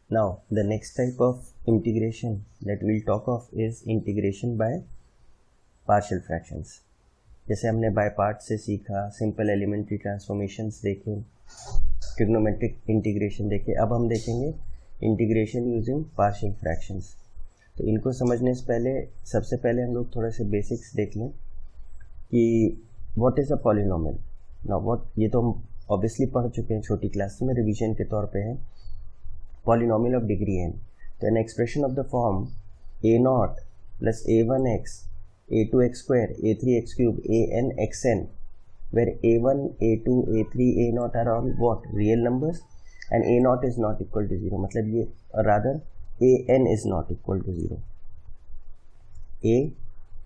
Now, the next type of integration that we'll talk of is integration by partial fractions. जैसे हमने by part से सीखा, simple elementary transformations देखे, trigonometric integration देखे, अब हम देखेंगे इंटीग्रेशन यूजिंग पार्शियल फ्रैक्शंस। तो इनको समझने से पहले सबसे पहले हम लोग थोड़े से बेसिक्स देख लें कि what is a polynomial. Now what, ये तो हम ऑब्वियसली पढ़ चुके हैं छोटी क्लास में, रिवीजन के तौर पे है। पॉलिनोमियल ऑफ डिग्री n, तो an expression of the form a0 plus a1x a2x square a3x cube an xn, where a1 a2 a3 a0 are all what, real numbers, and a0 is not equal to 0, मतलब ये rather an is not equal to 0,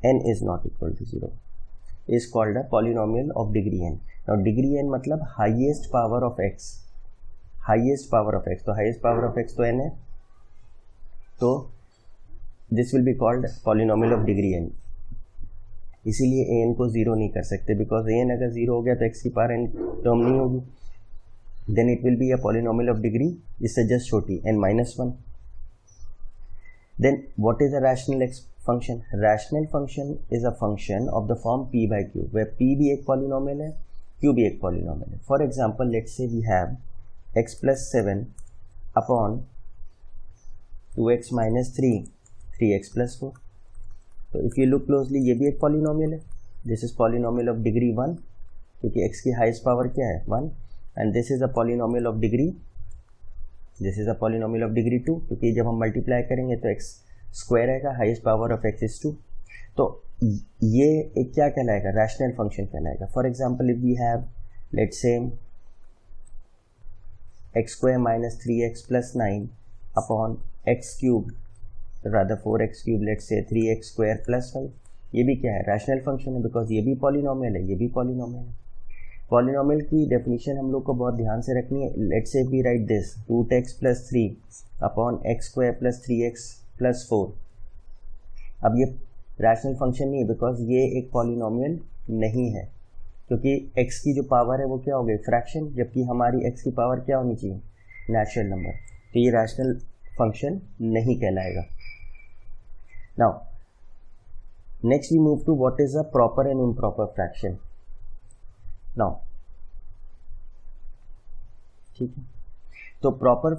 an is not equal to 0 is called a polynomial of degree n. Now degree n मतलब highest power of x, highest power of x, तो highest power of x तो n है, तो this will be called polynomial of degree n. इसीलिए an को zero नहीं कर सकते, बिकॉज an अगर ज़ीरो हो गया तो x की पावर n टर्म नहीं होगी, then it will be a polynomial of degree इससे जस्ट छोटी n-1. Then what is a rational function? Rational function is a function of the form p by q, where p भी एक polynomial है, q भी एक polynomial है. For example let's say we have x plus 7 upon 2x minus 3 3x plus 4. तो if you look closely ये भी एक पॉलिनोमियल है. This is polynomial of degree 1, क्योंकि x की हाईएस्ट पावर क्या है 1, and this is a polynomial of degree, this is a polynomial of degree 2, क्योंकि जब हम मल्टीप्लाई करेंगे तो x स्क्वायर आएगा, highest power of x is 2. तो ये एक क्या कहलाएगा? रैशनल फंक्शन कहलाएगा. For example if we have let's say x square minus 3x plus 9 upon x cube rather 4x cube, let's say 3x square plus 5, ये भी क्या है? रैशनल फंक्शन है, बिकॉज ये भी पॉलिनोमियल है, ये भी पॉलिनोमियल है. पॉलिनोमियल की डेफिनेशन हम लोग को बहुत ध्यान से रखनी है. Let's say we write this 2x plus 3 upon x square plus 3x plus 4. अब ये रैशनल फंक्शन नहीं है, बिकॉज ये एक पॉलिनोमियल नहीं है, क्योंकि x की जो पावर है वो क्या हो गई? फ्रैक्शन, जबकि हमारी x की पावर क्या होनी चाहिए? Natural number. तो ये रैशनल फंक्शन नहीं कहलाएगा. Now, next we move to what is a proper and improper fraction. Now, ठीक है, तो proper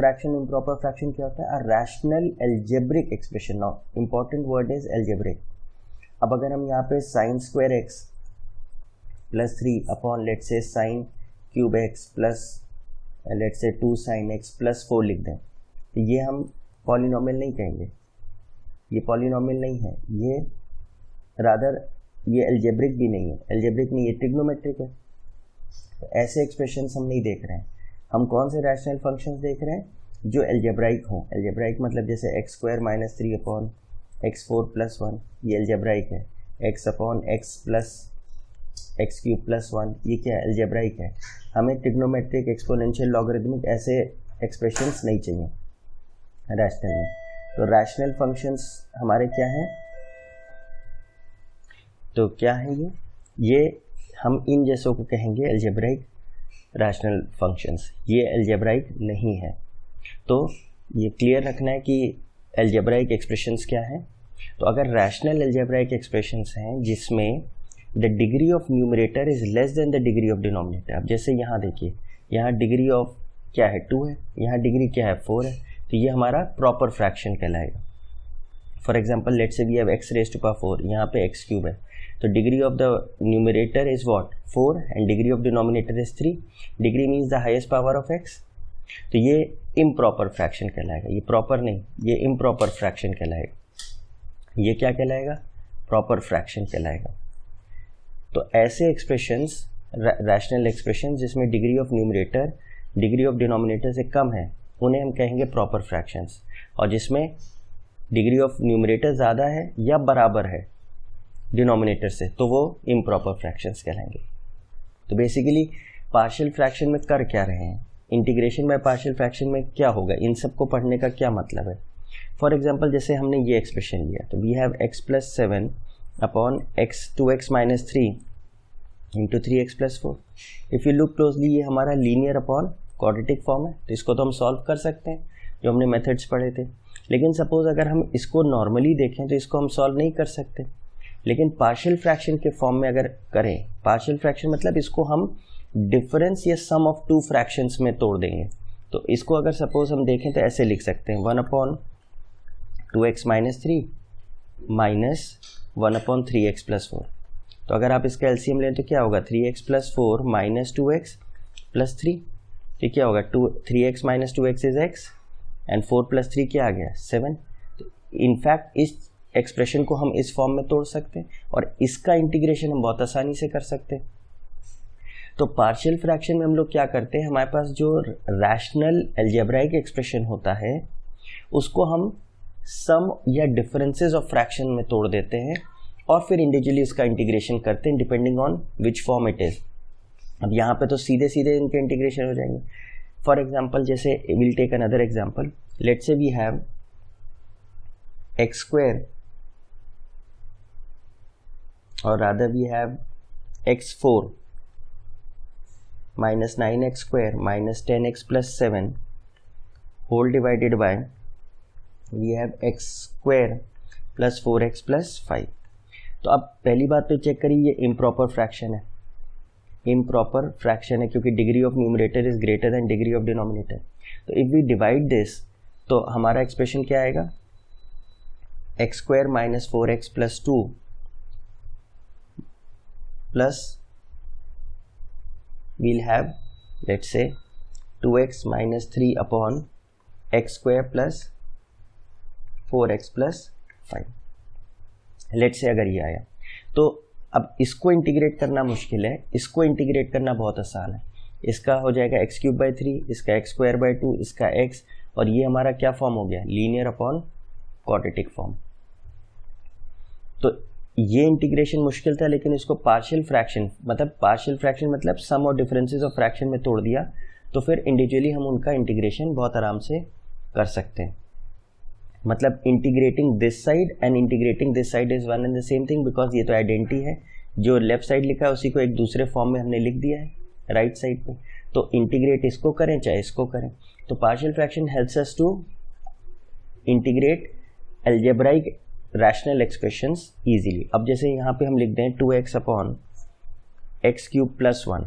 fraction, improper fraction क्या होता है? A rational algebraic expression. Now, important word is algebraic. अब अगर हम यहाँ पे sin square x plus 3 upon let's say sin cube x plus let's say 2 sin x plus 4 लिख दें, तो ये हम पॉलिनोमियल नहीं कहेंगे, ये पॉलिनोमियल नहीं है, ये रादर ये एल्जेब्रिक भी नहीं है, एल्जेब्रिक नहीं, ये ट्रिग्नोमेट्रिक है. तो ऐसे एक्सप्रेशंस हम नहीं देख रहे हैं. हम कौन से रैशनल फंक्शंस देख रहे हैं? जो एल्जेब्राइक हों. एल्जेब्राइक मतलब जैसे x square minus 3 upon x 4 plus 1, ये एल्जेब्राइक है. X upon x plus x cube plus 1, ये क्या है? एल्जेब्राइक है. हमें ट्रिग्नोमेट्रिक, एक्सपोनेंशियल, लॉगरिथमिक ऐसे एक्सप्रेशंस नहीं चाहिए रैशनल में. तो रैशनल फंक्शंस हमारे क्या हैं? तो क्या है ये हम इन जैसों को कहेंगे एल्जेब्राइक रैशनल फंक्शंस. ये एल्जेब्राइक नहीं है. तो ये क्लियर रखना है कि एल्जेब्राइक एक्सप्रेशंस क्या हैं. तो अगर रैशनल एल्जेब्राइक एक्सप्रेशंस हैं जिसमें the degree of numerator is less than the degree of denominator. अब जैसे यहाँ देखिए, यहाँ डिग्री ऑफ क्या है? 2 है, यहाँ डिग्री क्या है? 4 है. तो ये हमारा प्रॉपर फ्रैक्शन कहलाएगा. For example let's say we have x raise to power 4, यहाँ पे x क्यूब है, तो degree of the numerator is what? 4 and degree of denominator is 3. Degree means the highest power of x. तो ये improper fraction कहलाएगा. ये proper नहीं, ये इम्प्रॉपर फ्रैक्शन कहलाएगा. ये क्या कहलाएगा? प्रॉपर फ्रैक्शन कहलाएगा. तो ऐसे एक्सप्रेशंस, रैशनल एक्सप्रेशन जिसमें degree of numerator degree of denominator से कम है, उन्हें हम कहेंगे प्रॉपर फ्रैक्शंस. और जिसमें डिग्री ऑफ न्यूमरेटर ज़्यादा है या बराबर है डिनोमिनेटर से, तो वो इम्प्रॉपर फ्रैक्शंस कहलाएंगे. तो बेसिकली पार्शियल फ्रैक्शन में कर क्या रहे हैं? इंटीग्रेशन बाय पार्शियल फ्रैक्शन में क्या होगा? इन सब को पढ़ने का क्या मतलब है? फॉर एग्जांपल जैसे हमने ये एक्सप्रेशन लिया, तो we have x plus 7 upon x 2x minus 3 into 3x plus 4. If you look closely, ये हमारा लीनियर अपॉन क्वाड्रेटिक फॉर्म है, तो इसको तो हम सॉल्व कर सकते हैं जो हमने मेथड्स पढ़े थे। लेकिन सपोज अगर हम इसको नॉर्मली देखें तो इसको हम सॉल्व नहीं कर सकते, लेकिन पार्शियल फ्रैक्शन के फॉर्म में अगर करें, पार्शियल फ्रैक्शन मतलब इसको हम डिफरेंस या सम ऑफ टू फ्रैक्शंस में तोड़ देंगे। तो इसको अगर सपोज हम देखें तो ऐसे लिख सकते हैं 1/2x - 3 माइनस 1/3x + 4। तो अगर आप इसका एलसीएम लें तो क्या होगा 3x + 4 माइनस 2x + 3, ये क्या होगा 3x - 2x is x and 4 + 3 क्या आ गया 7। तो इनफैक्ट इस एक्सप्रेशन को हम इस फॉर्म में तोड़ सकते हैं और इसका इंटीग्रेशन हम बहुत आसानी से कर सकते हैं। तो पार्शियल फ्रैक्शन में हम लोग क्या करते हैं, हमारे पास जो रैशनल अलजेब्राइक एक्सप्रेशन होता है उसको हम सम या डिफरेंसेस ऑफ फ्रैक्शन में तोड़ देते हैं और फिर इंडिविजुअली इसका इंटीग्रेशन करते हैं depending on which form it is. अब यहाँ पे तो सीधे सीधे इनके इंटीग्रेशन हो जाएंगे। फॉर एग्जाम्पल जैसे will take another example, let's say we have x² और rather we have x4 minus 9x² minus 10x plus 7 whole divided by we have x² plus 4x plus 5। तो अब पहली बात तो चेक करिए ये इम्प्रॉपर फ्रैक्शन है, इम्प्रॉपर फ्रैक्शन है क्योंकि degree of numerator is greater then degree of denominator. तो इफ वी डिवाइड दिस तो हमारा एक्सप्रेशन क्या आएगा x² minus 4x plus 2 plus we'll have let's say 2x minus 3 upon x² plus 4x plus 5। Let's say अगर ये आया तो अब इसको इंटीग्रेट करना मुश्किल है, इसको इंटीग्रेट करना बहुत आसान है। इसका हो जाएगा x³ 3, इसका x² 2, इसका x, और ये हमारा क्या फॉर्म हो गया लीनियर अपॉन क्वाड्रेटिक फॉर्म। तो ये इंटीग्रेशन मुश्किल था, लेकिन इसको पार्शियल फ्रैक्शन मतलब सम और डिफरेंसेस ऑफ फ्रैक्शन में तोड़ दिया तो फिर इंडिविजुअली हम उनका इंटीग्रेशन बहुत आराम से कर सकते हैं। मतलब integrating this side and integrating this side is one and the same thing, because ये तो आइडेंटिटी है। जो लेफ्ट साइड लिखा है उसी को एक दूसरे फॉर्म में हमने लिख दिया है राइट साइड पे। तो इंटीग्रेट इसको करें चाहे इसको करें, तो partial fraction helps us to integrate algebraic rational expressions easily. अब जैसे यहाँ पे हम लिख दें 2x अपॉन x³ + 1।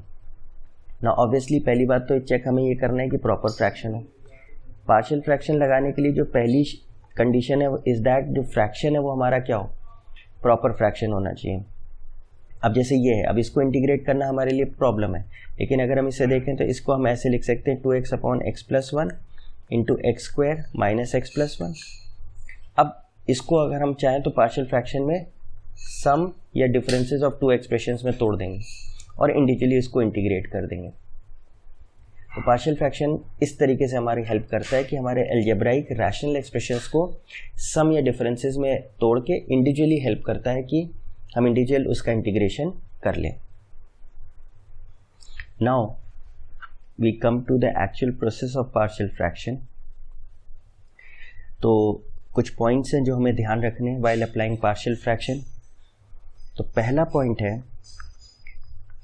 ना ऑब्वियसली पहली बात तो चेक हमें ये करना है कि प्रॉपर फ्रैक्शन हो। पार्शियल फ्रैक्शन लगाने के लिए जो पहली कंडीशन है इज दैट जो फ्रैक्शन है वो हमारा क्या हो प्रॉपर फ्रैक्शन होना चाहिए। अब जैसे ये है, अब इसको इंटीग्रेट करना हमारे लिए प्रॉब्लम है, लेकिन अगर हम इसे देखें तो इसको हम ऐसे लिख सकते हैं 2x upon x + 1 into x² minus x + 1। अब इसको अगर हम चाहें तो पार्शियल फ्रैक्शन में सम या डिफरेंसेस ऑफ टू एक्सप्रेशंस में तोड़ देंगे और इंडिविजुअली इसको इंटीग्रेट कर देंगे। तो पार्शियल फ्रैक्शन इस तरीके से हमारी हेल्प करता है कि हमारे अलजेब्राइक रैशनल एक्सप्रेशंस को सम या डिफरेंसेस में तोड़ के इंडिविजुअली हेल्प करता है कि हम इंडिविजुअल उसका इंटीग्रेशन कर लें। Now we come to the actual process of partial fraction. तो कुछ पॉइंट्स हैं जो हमें ध्यान रखने हैं वाइल अप्लाइंग पार्शियल फ्रैक्शन। तो पहला पॉइंट है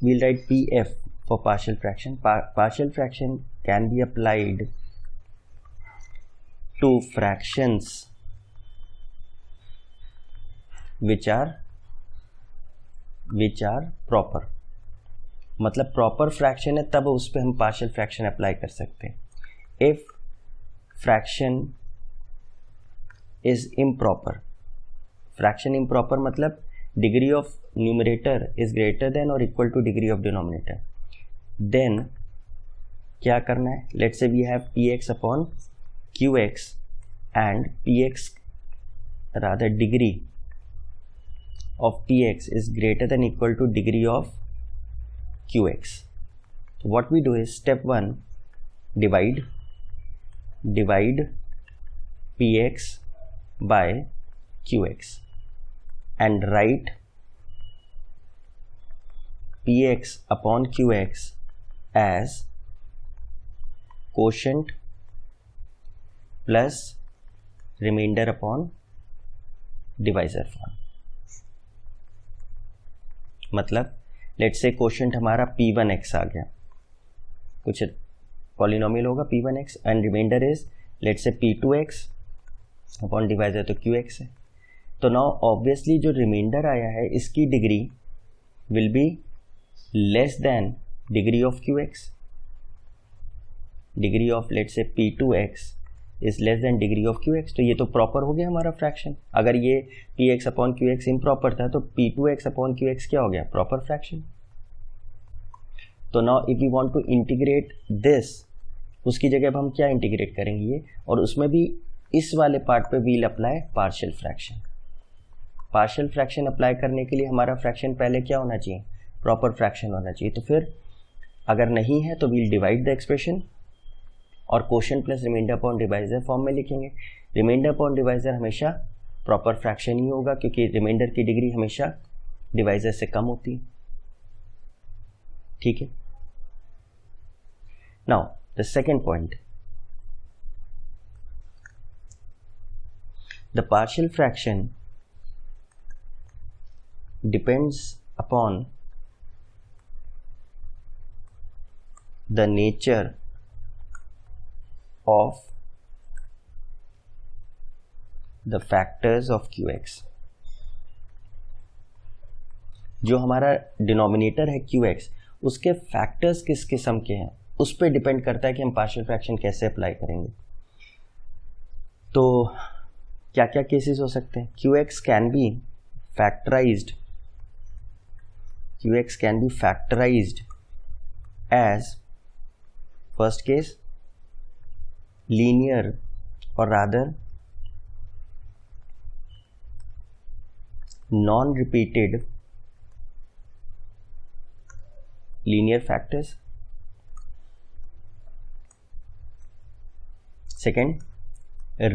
we'll write PF for partial fraction. Partial fraction can be applied to fractions which are proper। मतलब प्रॉपर फ्रैक्शन है तब उस पर हम पार्शियल फ्रैक्शन अप्लाई कर सकते हैं। If fraction is improper, fraction improper मतलब degree of numerator is greater than और equal to degree of denominator, then क्या करना है, let's say we have px upon qx and px rather degree of px is greater than equal to degree of qx। What we do is step 1 divide px by qx and write px upon qx as quotient plus remainder upon divisor form। मतलब let's say quotient हमारा p1x आ गया, कुछ polynomial होगा p1x and reminder is let's say p2x upon divisor तो qx है। तो now obviously जो reminder आया है इसकी degree will be less than degree of qx, degree of let's say p2x is less than degree of qx। तो ये तो प्रॉपर हो गया हमारा फ्रैक्शन। अगर ये px अपॉन qx इम्प्रॉपर था तो p2x अपॉन qx क्या हो गया, प्रॉपर फ्रैक्शन। तो now if you want to integrate this, उसकी जगह अब हम क्या इंटीग्रेट करेंगे ये, और उसमें भी इस वाले पार्ट पे we'll apply partial fraction. Partial fraction apply करने के लिए हमारा फ्रैक्शन पहले क्या होना चाहिए, प्रॉपर फ्रैक्शन होना चाहिए। तो फिर अगर नहीं है तो वील डिवाइड द एक्सप्रेशन और quotient plus remainder upon divisor form में लिखेंगे। रिमाइंडर अपॉन डिवाइजर हमेशा प्रॉपर फ्रैक्शन ही होगा क्योंकि रिमाइंडर की डिग्री हमेशा डिवाइजर से कम होती है। ठीक है, now the second point, the partial fraction depends upon the nature of the factors of qx। जो हमारा डिनोमिनेटर है qx उसके फैक्टर्स किस किस्म के हैं उस पर डिपेंड करता है कि हम पार्शियल फ्रैक्शन कैसे अप्लाई करेंगे। तो क्या क्या केसेस हो सकते हैं, qx can be factorized, qx can be factorised as first case linear or rather non-repeated linear factors। Second,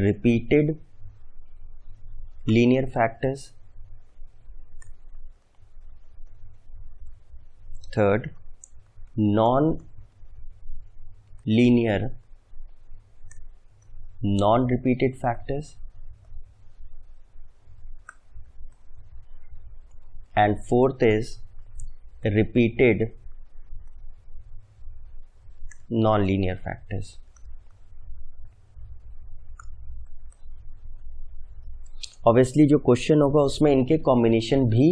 repeated linear factors। Third, non-linear non-repeated factors। And fourth is repeated non-linear factors। Obviously जो question होगा उसमें इनके combination भी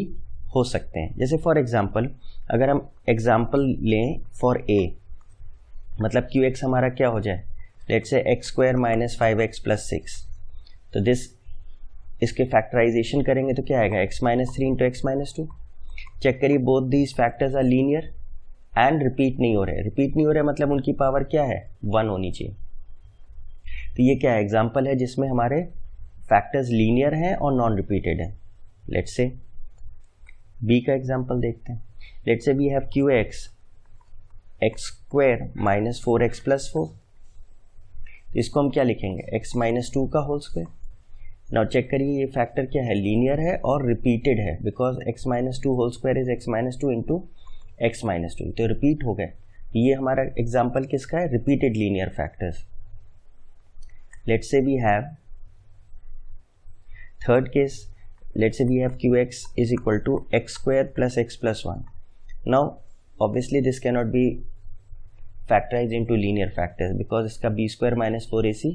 हो सकते हैं। जैसे for example अगर हम एग्जांपल लें फॉर a, मतलब qx हमारा क्या हो जाए, let's say x square minus 5x plus 6। तो दिस इसके फैक्टराइजेशन करेंगे तो क्या आएगा, x minus 3 into x minus 2। Check करिए both these factors are linear and repeat नहीं हो रहे। रिपीट नहीं हो रहे मतलब उनकी पावर क्या है, 1 होनी चाहिए। तो ये क्या है, एग्जाम्पल है जिसमें हमारे फैक्टर्स लीनियर हैं और नॉन रिपीटेड हैं। लेट्स से b का एग्जाम्पल देखते हैं। Let's say we have qx x square minus 4x plus 4। इसको हम क्या लिखेंगे, x माइनस 2 का होल स्क्वायर। नाउ चेक करिए ये फैक्टर क्या है, लीनियर है और रिपीटेड है because x minus 2 whole square is x minus 2 into x minus 2। तो रिपीट हो गए। ये हमारा एग्जाम्पल किसका है, repeated linear factors. Let's say we have third case, let's say we have qx is equal to x square plus x plus 1। Now obviously this cannot be factorized into linear factors because इसका b square minus 4ac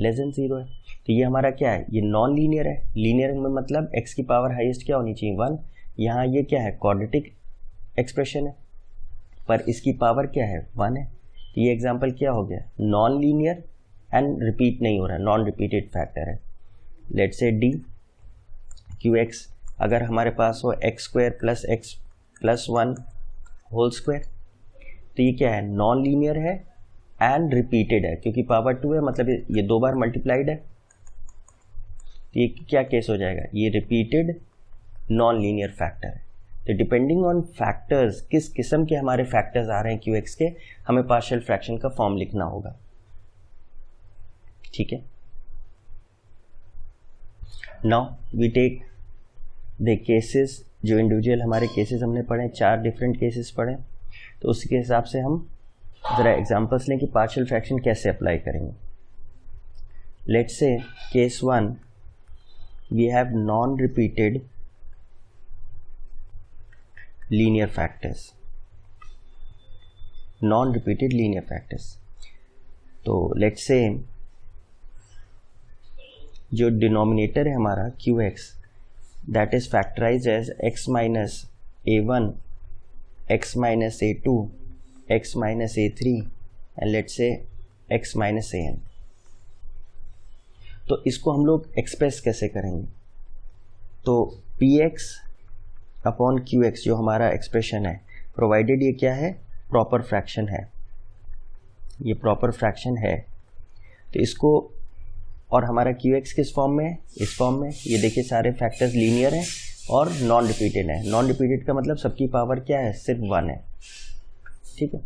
less than 0 है। तो ये हमारा क्या है, ये non linear है। Linear में मतलब x की पावर हाईएस्ट क्या होनी चाहिए, 1। यहाँ ये क्या है, क्वाड्रेटिक एक्सप्रेशन है पर इसकी पावर क्या है, 1 है। तो ये एग्जांपल क्या हो गया, नॉन लीनियर एंड रिपीट नहीं हो रहा है, नॉन रिपीटेड फैक्टर है। लेट्स से d qx अगर हमारे पास हो x square plus x plus 1 whole square, तो ये क्या है, नॉन लीनियर है एंड रिपीटेड है क्योंकि पावर 2 है मतलब ये 2 बार मल्टीप्लाइड है। तो ये क्या केस हो जाएगा, ये रिपीटेड नॉन लीनियर फैक्टर है। तो डिपेंडिंग ऑन फैक्टर्स, किस किस्म के हमारे फैक्टर्स आ रहे हैं qx के, हमें पार्शियल फ्रैक्शन का फॉर्म लिखना होगा। ठीक है, now we take the cases, जो इंडिविजुअल हमारे केसेस हमने पढ़े, 4 डिफरेंट केसेस पढ़े। तो उसके हिसाब से हम ज़रा एग्जांपल्स लें कि पार्शियल फ्रैक्शन कैसे अप्लाई करेंगे। Let's say case 1 we have non repeated linear factors. Non repeated linear factors तो लेट्स से जो डिनोमिनेटर है हमारा QX that is factorize as x minus A1 x minus A2 x minus A3 and let's say x minus AN। तो इसको हम लोग express कैसे करेंगे? तो px अपॉन qx जो हमारा एक्सप्रेशन है, प्रोवाइडेड ये क्या है, प्रॉपर फ्रैक्शन है, ये प्रॉपर फ्रैक्शन है, तो इसको, और हमारा qx किस फॉर्म में है, इस फॉर्म में, ये देखिए सारे फैक्टर्स लीनियर हैं और नॉन रिपीटेड है। नॉन रिपीटेड का मतलब सबकी पावर क्या है, सिर्फ 1 है, ठीक है।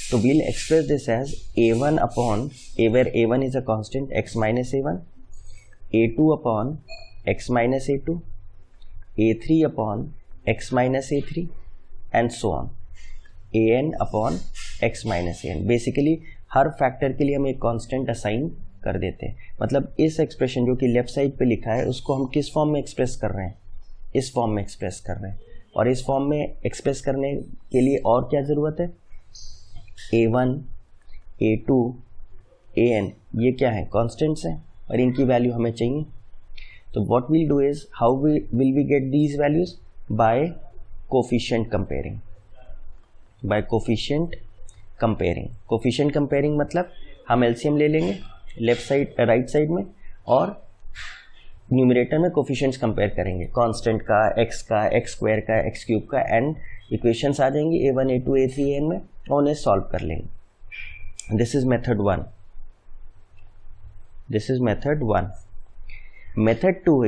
तो we'll express this as A1 upon A, where A1 is a constant x minus A1, A2 upon x minus A2, A3 upon x minus A3 and so on, AN upon x minus AN। Basically her factor के लिए हम एक constant assign कर देते हैं। मतलब इस expression जो कि लेफ्ट साइड पे लिखा है उसको हम किस फॉर्म में एक्सप्रेस कर रहे हैं, इस फॉर्म में एक्सप्रेस कर रहे हैं। और इस फॉर्म में एक्सप्रेस करने के लिए और क्या ज़रूरत है, A1, A2, AN ये क्या है, कॉन्स्टेंट्स हैं और इनकी वैल्यू हमें चाहिए। तो what will do is, how will we get these values, by coefficient comparing, by coefficient comparing. Coefficient comparing मतलब हम एलसीएम ले लेंगे लेफ्ट साइड राइट साइड में और न्यूमरेटर में कोफिशिएंट्स कंपेयर करेंगे, कांस्टेंट का, x का, x स्क्वायर का, x क्यूब का, एंड इक्वेशंस आ जाएंगी A1, A2, A3, AN में, और उन्हें सॉल्व कर लेंगे। This is method 1, this is method 1। Method 2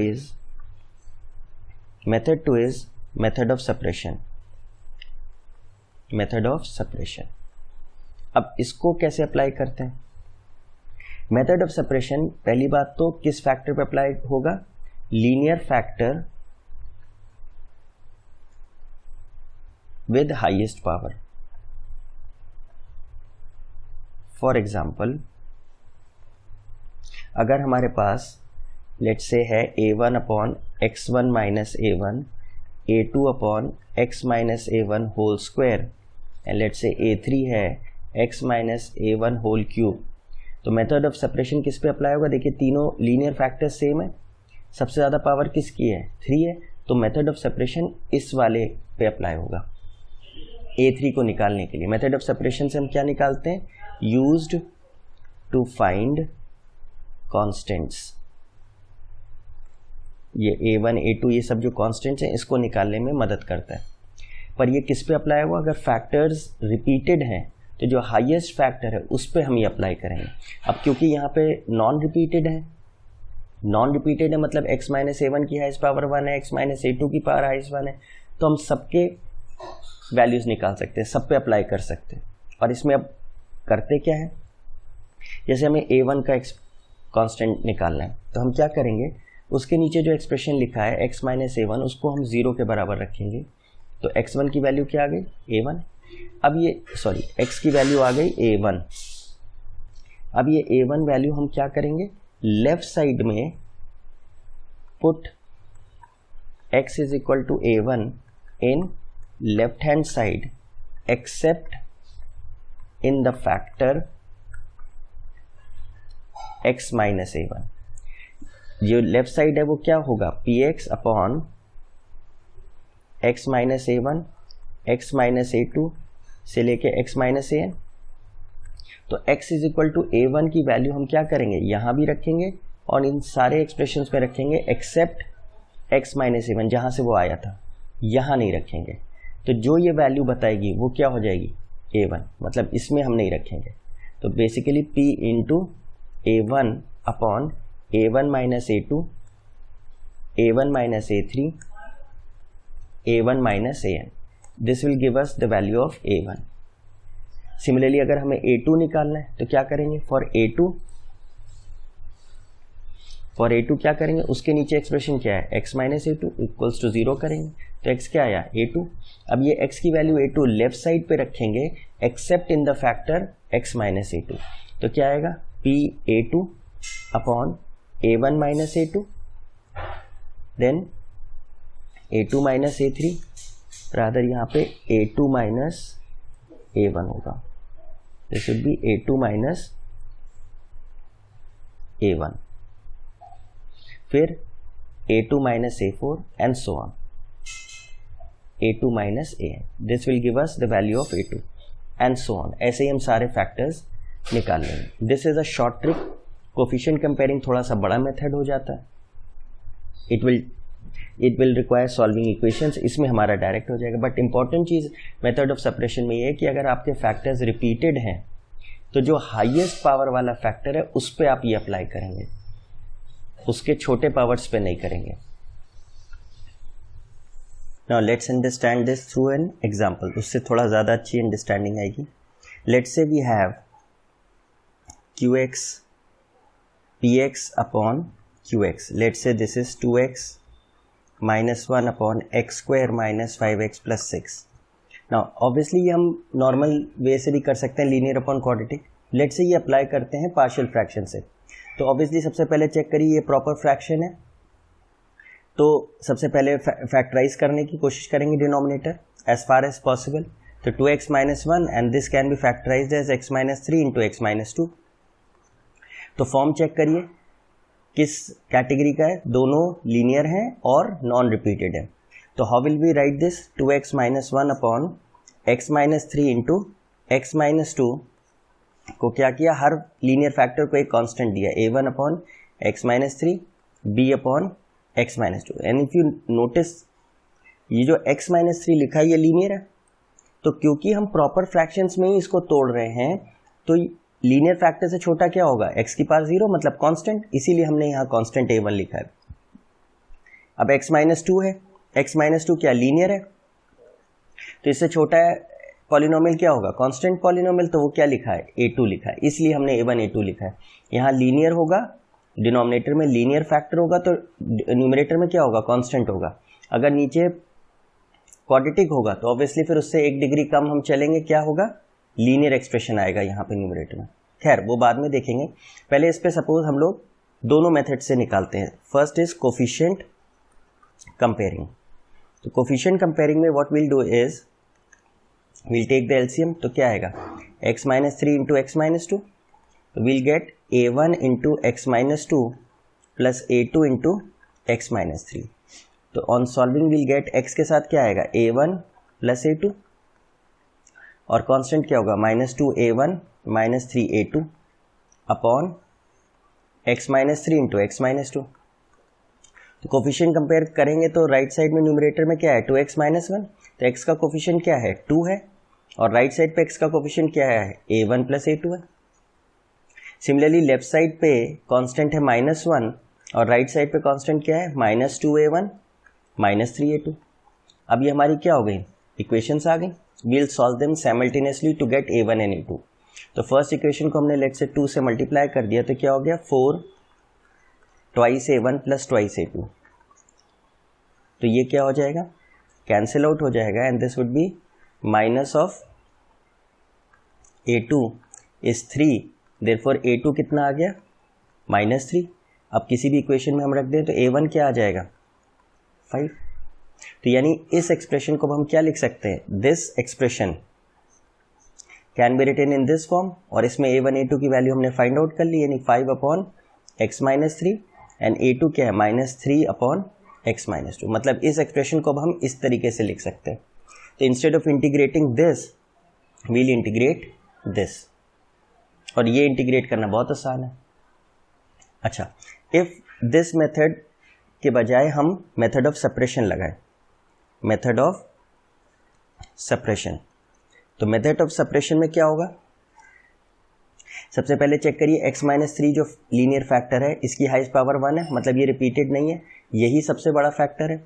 is method of separation, method of separation. अब इसको कैसे अप्लाई करते हैं? मेथड ऑफ सेपरेशन पहली बात तो किस फैक्टर पे अप्लाई होगा, linear factor with highest power। For example अगर हमारे पास लेट्स से है A1 upon x1 minus A1, A2 upon x minus A1 whole square and let's say A3 है x minus A1 whole cube, तो method of separation किस पे apply होगा? देखिए तीनों लीनियर फैक्टर सेम है, सबसे ज़्यादा पावर किसकी है, 3 है, तो मेथड ऑफ सेपरेशन इस वाले पे अप्लाई होगा A3 को निकालने के लिए। मेथड ऑफ सेपरेशन से हम क्या निकालते हैं, यूज्ड टू फाइंड कॉन्स्टेंट्स। ये A1, A2 ये सब जो कॉन्स्टेंट्स हैं इसको निकालने में मदद करता है। पर ये किस पे अप्लाई होगा, अगर फैक्टर्स रिपीटेड हैं तो जो हाईएस्ट फैक्टर है उस पे हम ये अप्लाई करेंगे। अब क्योंकि यहाँ पे नॉन रिपीटेड है, नॉन रिपीटेड है मतलब x माइनस A1 की हाईएस्ट पावर 1 है, x माइनस A2 की पावर हाईएस्ट 1 है, तो हम सबके वैल्यूज़ निकाल सकते हैं, सब पे अप्लाई कर सकते हैं। और इसमें अब करते क्या है, जैसे हमें A1 का कांस्टेंट निकालना है तो हम क्या करेंगे, उसके नीचे जो एक्सप्रेशन लिखा है x माइनस A1 उसको हम 0 के बराबर रखेंगे, तो x1 की वैल्यू क्या आ गई, A1। अब ये x की वैल्यू आ गई A1। अब ये A1 वैल्यू हम क्या करेंगे, लेफ्ट साइड में put x is equal to A1 in left hand side except in the factor x minus A1। जो लेफ्ट साइड है वो क्या होगा, px upon x minus A1, x minus A2 से लेके x माइनस AN। तो x is equal to A1 की value हम क्या करेंगे, यहाँ भी रखेंगे और इन सारे एक्सप्रेशंस में रखेंगे एक्सेप्ट x माइनस A1, जहाँ से वो आया था यहाँ नहीं रखेंगे। तो जो ये वैल्यू बताएगी वो क्या हो जाएगी, A1, मतलब इसमें हम नहीं रखेंगे। तो basically p into A1 upon A1 minus A2, A1 minus A3, A1 minus AN, this will give us the value of A1। Similarly अगर हमें A2 निकालना है तो क्या करेंगे, फॉर A2 क्या करेंगे, उसके नीचे एक्सप्रेशन क्या है, x minus A2 equals to 0 करेंगे, तो x क्या आया, A2। अब ये x की वैल्यू A2 लेफ्ट साइड पे रखेंगे except in the factor x minus A2, तो क्या आएगा, p A2 upon A1 minus A2 then A2 minus A3, rather यहाँ पे A2 माइनस A1 होगा। This would be A2 minus A1, फिर A2 minus A4 and so on, A2 minus AN. This will give us the value of A2 and so on. ऐसे ही हम सारे factors निकाल लेंगे. This is a short trick. Coefficient comparing थोड़ा सा बड़ा method हो जाता है. It will require solving equations. इसमें हमारा डायरेक्ट हो जाएगा. But important cheese method of separation में ये है कि अगर आपके फैक्टर्स रिपीटेड हैं तो जो हाईएस्ट पावर वाला फैक्टर है उस पर आप ये अप्लाई करेंगे, उसके छोटे पावर्स पे नहीं करेंगे. Now let's understand this through an example. उससे थोड़ा ज़्यादा अच्छी अंडरस्टैंडिंग आएगी. Let's say we have qx px upon qx. Let's say this is 2x minus 1 upon x square minus 5x plus 6. Now obviously ये हम नॉर्मल वे से भी कर सकते हैं, linear upon quadratic. Let's say ये अप्लाई करते हैं पार्शियल फ्रैक्शन से. तो ऑब्वियसली सबसे पहले चेक करिए ये प्रॉपर फ्रैक्शन है, तो सबसे पहले फैक्टराइज करने की कोशिश करेंगे denominator as far as possible. तो 2x minus 1 and this can be factorised as x minus 3 into x minus 2. तो फॉर्म चेक करिए किस कैटेगरी का है, दोनों लीनियर हैं और नॉन रिपीटेड है. तो how will we write this? 2x minus 1 upon x minus 3 into x minus 2 को क्या किया, हर लीनियर फैक्टर को एक कांस्टेंट दिया, a1 upon x minus 3, b upon x minus 2. And if you notice ये जो x माइनस 3 लिखा है ये लीनियर है. तो क्योंकि हम प्रॉपर फ्रैक्शंस में ही इसको तोड़ रहे हैं तो लीनियर फैक्टर से छोटा क्या होगा, x की पावर 0 मतलब कांस्टेंट, इसीलिए हमने यहाँ कांस्टेंट a1 लिखा है. अब x माइनस 2 है, x माइनस 2 क्या लीनियर है, तो इससे छोटा है पॉलिनोमियल क्या होगा, कांस्टेंट पॉलिनोमियल, तो वो क्या लिखा है, a2 लिखा है, इसलिए हमने a1 a2 लिखा है. यहाँ लीनियर होगा, डिनोमिनेटर में लीनियर फैक्टर होगा तो न्यूमरेटर में क्या होगा, कांस्टेंट होगा. अगर नीचे क्वाड्रेटिक होगा तो ऑब्वियसली फिर उससे एक डिग्री कम हम चलेंगे, क्या होगा, लीनियर एक्सप्रेशन आएगा यहाँ पे न्यूमरेटर में. खैर वो बाद में देखेंगे. पहले इस पे सपोज हम लोग दोनों मेथड से निकालते हैं. First is coefficient comparing. तो कोफिशिएंट कंपेयरिंग में what will do is we'll take the LCM. तो क्या आएगा, x minus 3 into x minus 2. तो we'll get a1 into x minus 2 plus a2 into x minus 3. तो on solving we'll get x के साथ क्या आएगा, a1 प्लस a2 और कांस्टेंट क्या होगा, minus 2 a1 minus 3 a2 upon x minus 3 into x minus 2. तो कोफिशिएंट कंपेयर करेंगे तो राइट साइड में न्यूमरेटर में क्या है, 2x माइनस 1. तो x का कोफिशिएंट क्या है, 2 है, और राइट साइड पे x का कोफिशिएंट क्या है, a1 प्लस a2 है. सिमिलरली लेफ्ट साइड पे कांस्टेंट है माइनस 1 और राइट साइड पे कांस्टेंट क्या है, माइनस 2a1 माइनस 3a2. अब ये हमारी क्या हो गई, इक्वेशंस आ गई. We'll solve them simultaneously to get a1 and a2. तो फर्स्ट इक्वेशन को हमने लेट से 2 से मल्टीप्लाई कर दिया तो क्या हो गया, 4 twice a1 plus twice a2. तो ये क्या हो जाएगा, कैंसिल आउट हो जाएगा and this would be minus of a2 is 3. Therefore a2 कितना आ गया, माइनस 3. अब किसी भी इक्वेशन में हम रख दें तो a1 क्या आ जाएगा, 5. तो यानी इस एक्सप्रेशन को हम क्या लिख सकते हैं, this expression can be written in this form. और इसमें a1 a2 की वैल्यू हमने फाइंड आउट कर ली, यानी 5 upon x minus 3 and a2 क्या है, माइनस 3 अपॉन एक्स माइनस 2. मतलब इस एक्सप्रेशन को अब हम इस तरीके से लिख सकते हैं. तो instead of integrating this we'll integrate this, और ये इंटीग्रेट करना बहुत आसान है. अच्छा, इफ दिस मेथड के बजाय हम मेथड ऑफ सेपरेशन लगाएं, मेथड ऑफ सेपरेशन, तो मेथड ऑफ सेपरेशन में क्या होगा, सबसे पहले चेक करिए x माइनस 3 जो लीनियर फैक्टर है इसकी हाईएस्ट पावर 1 है, मतलब ये रिपीटेड नहीं है, यही सबसे बड़ा फैक्टर है,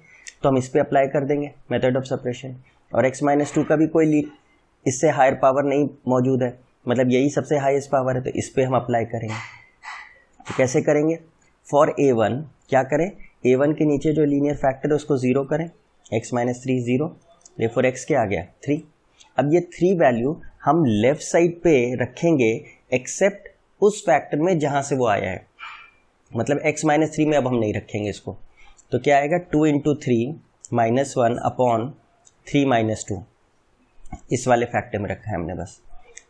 तो हम इस पे अप्लाई कर देंगे मेथड ऑफ सेपरेशन. और x माइनस 2 का भी कोई इससे हायर पावर नहीं मौजूद है, मतलब यही सबसे हाईएस्ट पावर है, तो इस पे हम अप्लाई करेंगे. तो कैसे करेंगे, फॉर a1 क्या करें, a1 के नीचे जो लीनियर फैक्टर है उसको 0 करें, x माइनस 3 0, देयरफॉर x क्या आ गया, 3. अब ये 3 वैल्यू हम लेफ्ट साइड पे रखेंगे एक्सेप्ट उस फैक्टर में जहां से वो आया है, मतलब x माइनस 3 में अब हम नहीं रखेंगे इसको. तो क्या आएगा, 2 इंटू 3 माइनस 1 अपॉन 3 माइनस 2, इस वाले फैक्टर में रखा है हमने बस.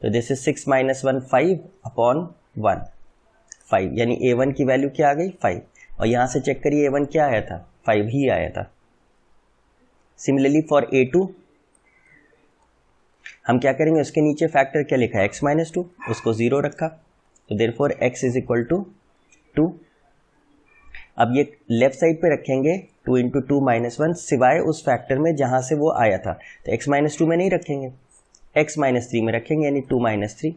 तो दिस इज 6 - 1 5 अपॉन 1 5, यानी a1 की वैल्यू क्या आ गई 5, और यहाँ से चेक करिए a1 क्या आया था 5 ही आया था। सिमिलरली फॉर a2 हम क्या करेंगे, उसके नीचे फैक्टर क्या लिखा है x - 2, उसको 0 रखा, तो देयरफॉर x = 2। अब ये लेफ्ट साइड पे रखेंगे 2 × 2 - 1, सिवाय उस फैक्टर में जहां से वो आया था, तो x - 2 में नहीं रखेंगे, x - 3 में रखेंगे, यानी 2 - 3,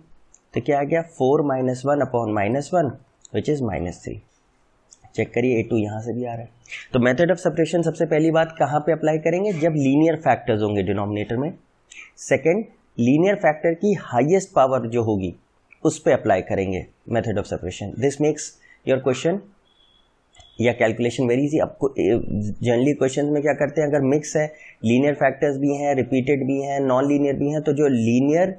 तो क्या आ गया 4 - 1 अपॉन -1 विच इज -3। चेक करिए a2 यहाँ से भी आ रहा है। तो मेथड ऑफ सेपरेशन सबसे पहली बात कहाँ पे अप्लाई करेंगे, जब लीनियर फैक्टर्स होंगे डिनोमिनेटर में। सेकेंड, लीनियर फैक्टर की हाईएस्ट पावर जो होगी उस पे अप्लाई करेंगे method of separation. This makes your question या कैलकुलेशन वेरी इजी। आपको जनरली क्वेश्चन में क्या करते हैं, अगर मिक्स है, लीनियर फैक्टर्स भी हैं, रिपीटेड भी हैं, नॉन लीनियर भी हैं, तो जो लीनियर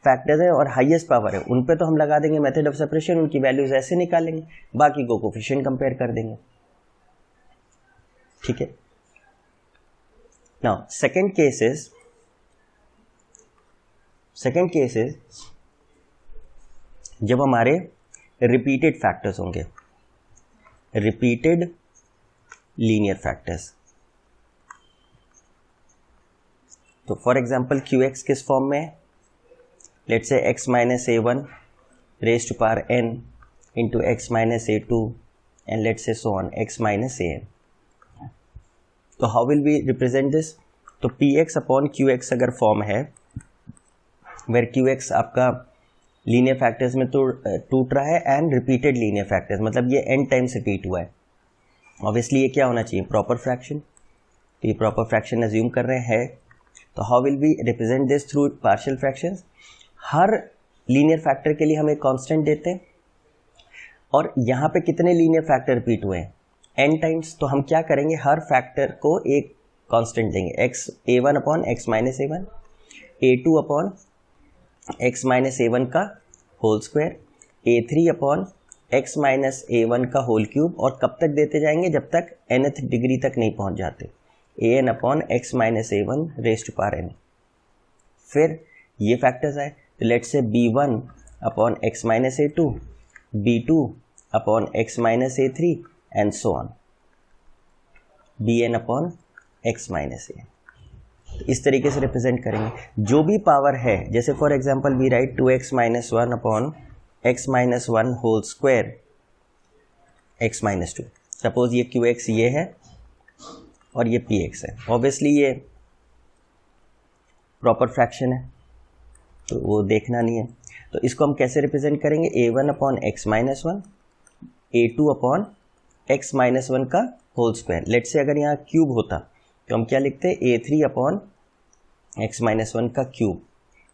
फैक्टर्स है और हाईएस्ट पावर है उन पे तो हम लगा देंगे मेथड ऑफ सेपरेशन, उनकी वैल्यूज ऐसे निकालेंगे, बाकी को कोफिशिएंट कंपेयर कर देंगे। ठीक है। नाउ सेकेंड केस इज जब हमारे रिपीटेड फैक्टर्स होंगे, रिपीटेड लीनियर फैक्टर्स। तो फॉर एग्जांपल QX किस फॉर्म में है, let's say x - a1 raised to power n into x - a2 and let's say so on x - an। तो how will we represent this? तो px upon qx अगर form है where qx आपका linear factors में तो टूट रहा है एंड रिपीटेड लीनियर फैक्टर्स, मतलब ये n टाइम्स रिपीट हुआ है, ऑब्वियसली ये क्या होना चाहिए प्रॉपर फ्रैक्शन। तो ये प्रॉपर फ्रैक्शन अज्यूम कर रहे हैं, तो how will we represent this through partial fractions. हर लीनियर फैक्टर के लिए हम एक कांस्टेंट देते हैं, और यहाँ पे कितने लीनियर फैक्टर रिपीट हुए हैं n टाइम्स, तो हम क्या करेंगे हर फैक्टर को एक कांस्टेंट देंगे, a1 upon x - a1, a2 upon x - a1 का whole square, a3 upon x - a1 का होल क्यूब, और कब तक देते जाएंगे जब तक nth डिग्री तक नहीं पहुंच जाते, an upon x - a1 raise to power n। फिर ये फैक्टर्स आए, तो let's say b1 upon x - a2, b2 upon x - a3 and so on, bn upon x - a। इस तरीके से रिप्रेजेंट करेंगे जो भी पावर है, जैसे for example we write 2x - 1 upon x - 1 whole square x - 2। Suppose ये qx ये है और ये px है, ऑब्वियसली ये प्रॉपर फ्रैक्शन है तो वो देखना नहीं है, तो इसको हम कैसे रिप्रेजेंट करेंगे, a1 upon x - 1, a2 upon x - 1 का होल स्क्वायर। लेट्स से अगर यहाँ क्यूब होता तो हम क्या लिखते हैं, a3 अपॉन x - 1 का क्यूब,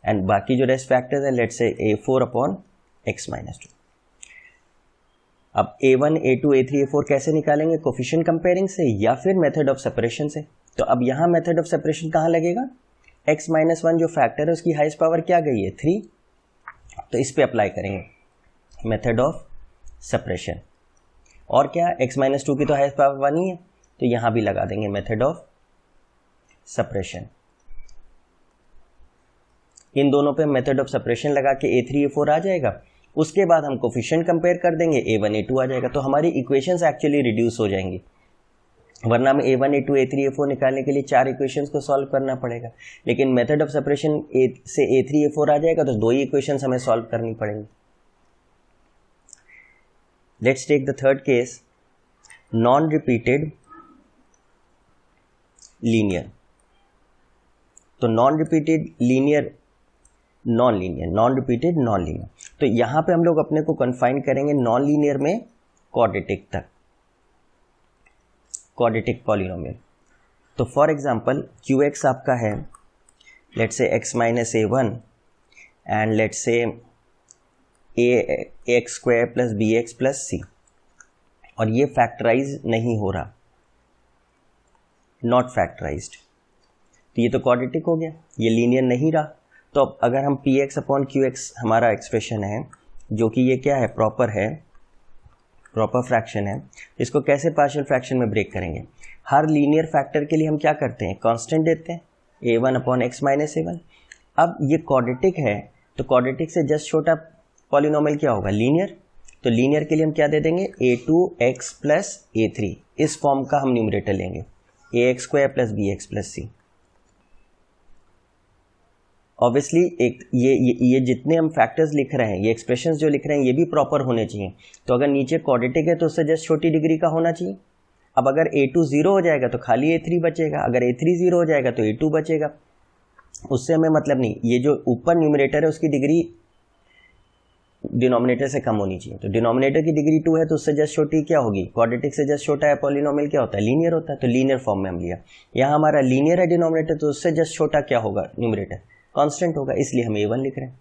एंड बाकी जो रेस्ट फैक्टर्स है लेट्स से a4 अपॉन x - 2। अब a1 a2 a3 a4 कैसे निकालेंगे, कोफिशिएंट कंपेयरिंग से या फिर मेथड ऑफ सेपरेशन से। तो अब यहाँ मेथड ऑफ सेपरेशन कहाँ लगेगा, x - 1 जो फैक्टर है उसकी हाईएस्ट पावर क्या गई है 3, तो इस पे अप्लाई करेंगे मेथड ऑफ सेपरेशन। और क्या x - 2 की तो हाईएस्ट पावर 1 ही है, तो यहाँ भी लगा देंगे मेथड ऑफ सेपरेशन। इन दोनों पे मेथड ऑफ सेपरेशन लगा के a3 a4 आ जाएगा, उसके बाद हम कोफिशिएंट कंपेयर कर देंगे, a1 a2 आ जाएगा, तो हमारी इक्वेशंस एक्चुअली रिड्यूस हो जाएंगी। वरना हमें a1 a2 a3 a4 निकालने के लिए 4 इक्वेशंस को सॉल्व करना पड़ेगा, लेकिन मेथड ऑफ सेपरेशन से a3 a4 आ जाएगा तो 2 ही इक्वेशंस हमें सॉल्व करनी पड़ेंगी। Let's take the third case, non repeated linear. तो non repeated linear non repeated non linear, तो यहां पे हम लोग अपने को कन्फाइन करेंगे नॉन लीनियर में क्वाड्रेटिक तक, क्वाड्रेटिक पॉलिनोमियल। तो फॉर एग्जांपल QX आपका है let's say x - a1 and let's से ax² + bx + c, और ये फैक्टराइज नहीं हो रहा, नॉट फैक्टराइज्ड, तो ये तो क्वाड्रेटिक हो गया, ये लीनियर नहीं रहा। तो अब अगर हम px अपॉन qx हमारा एक्सप्रेशन है जो कि ये क्या है प्रॉपर है, प्रॉपर फ्रैक्शन है, इसको कैसे पार्शियल फ्रैक्शन में ब्रेक करेंगे। हर लीनियर फैक्टर के लिए हम क्या करते हैं, कांस्टेंट देते हैं a1 अपॉन x - a1। अब ये क्वाड्रेटिक है तो क्वाड्रेटिक से जस्ट छोटा पॉलिनोमियल क्या होगा, लीनियर। तो लीनियर के लिए हम क्या दे देंगे, a2x प्लस a3, इस फॉर्म का हम न्यूमरेटर लेंगे, ax square plus bx plus c। Obviously एक ये जितने हम फैक्टर्स लिख रहे हैं, ये एक्सप्रेशंस जो लिख रहे हैं, ये भी प्रॉपर होने चाहिए। तो अगर नीचे क्वाड्रेटिक है तो उससे जस्ट छोटी डिग्री का होना चाहिए। अब अगर a2 0 हो जाएगा तो खाली a3 बचेगा, अगर a3 0 हो जाएगा तो a2 बचेगा, उससे हमें मतलब नहीं। ये जो ऊपर न्यूमरेटर है उसकी डिग्री डिनोमिनेटर से कम होनी चाहिए। तो डिनोमिनेटर की डिग्री 2 है तो उससे जस्ट छोटी क्या होगी, क्वाड्रेटिक से जस्ट छोटा है पॉलिनोमियल क्या होता है, लीनियर होता है। तो लीनियर फॉर्म में हम लिया, यहाँ हमारा लीनियर है डिनोमिनेटर, तो उससे जस्ट छोटा क्या होगा न्यूमरेटर, कांस्टेंट होगा, इसलिए हम a1 लिख रहे हैं।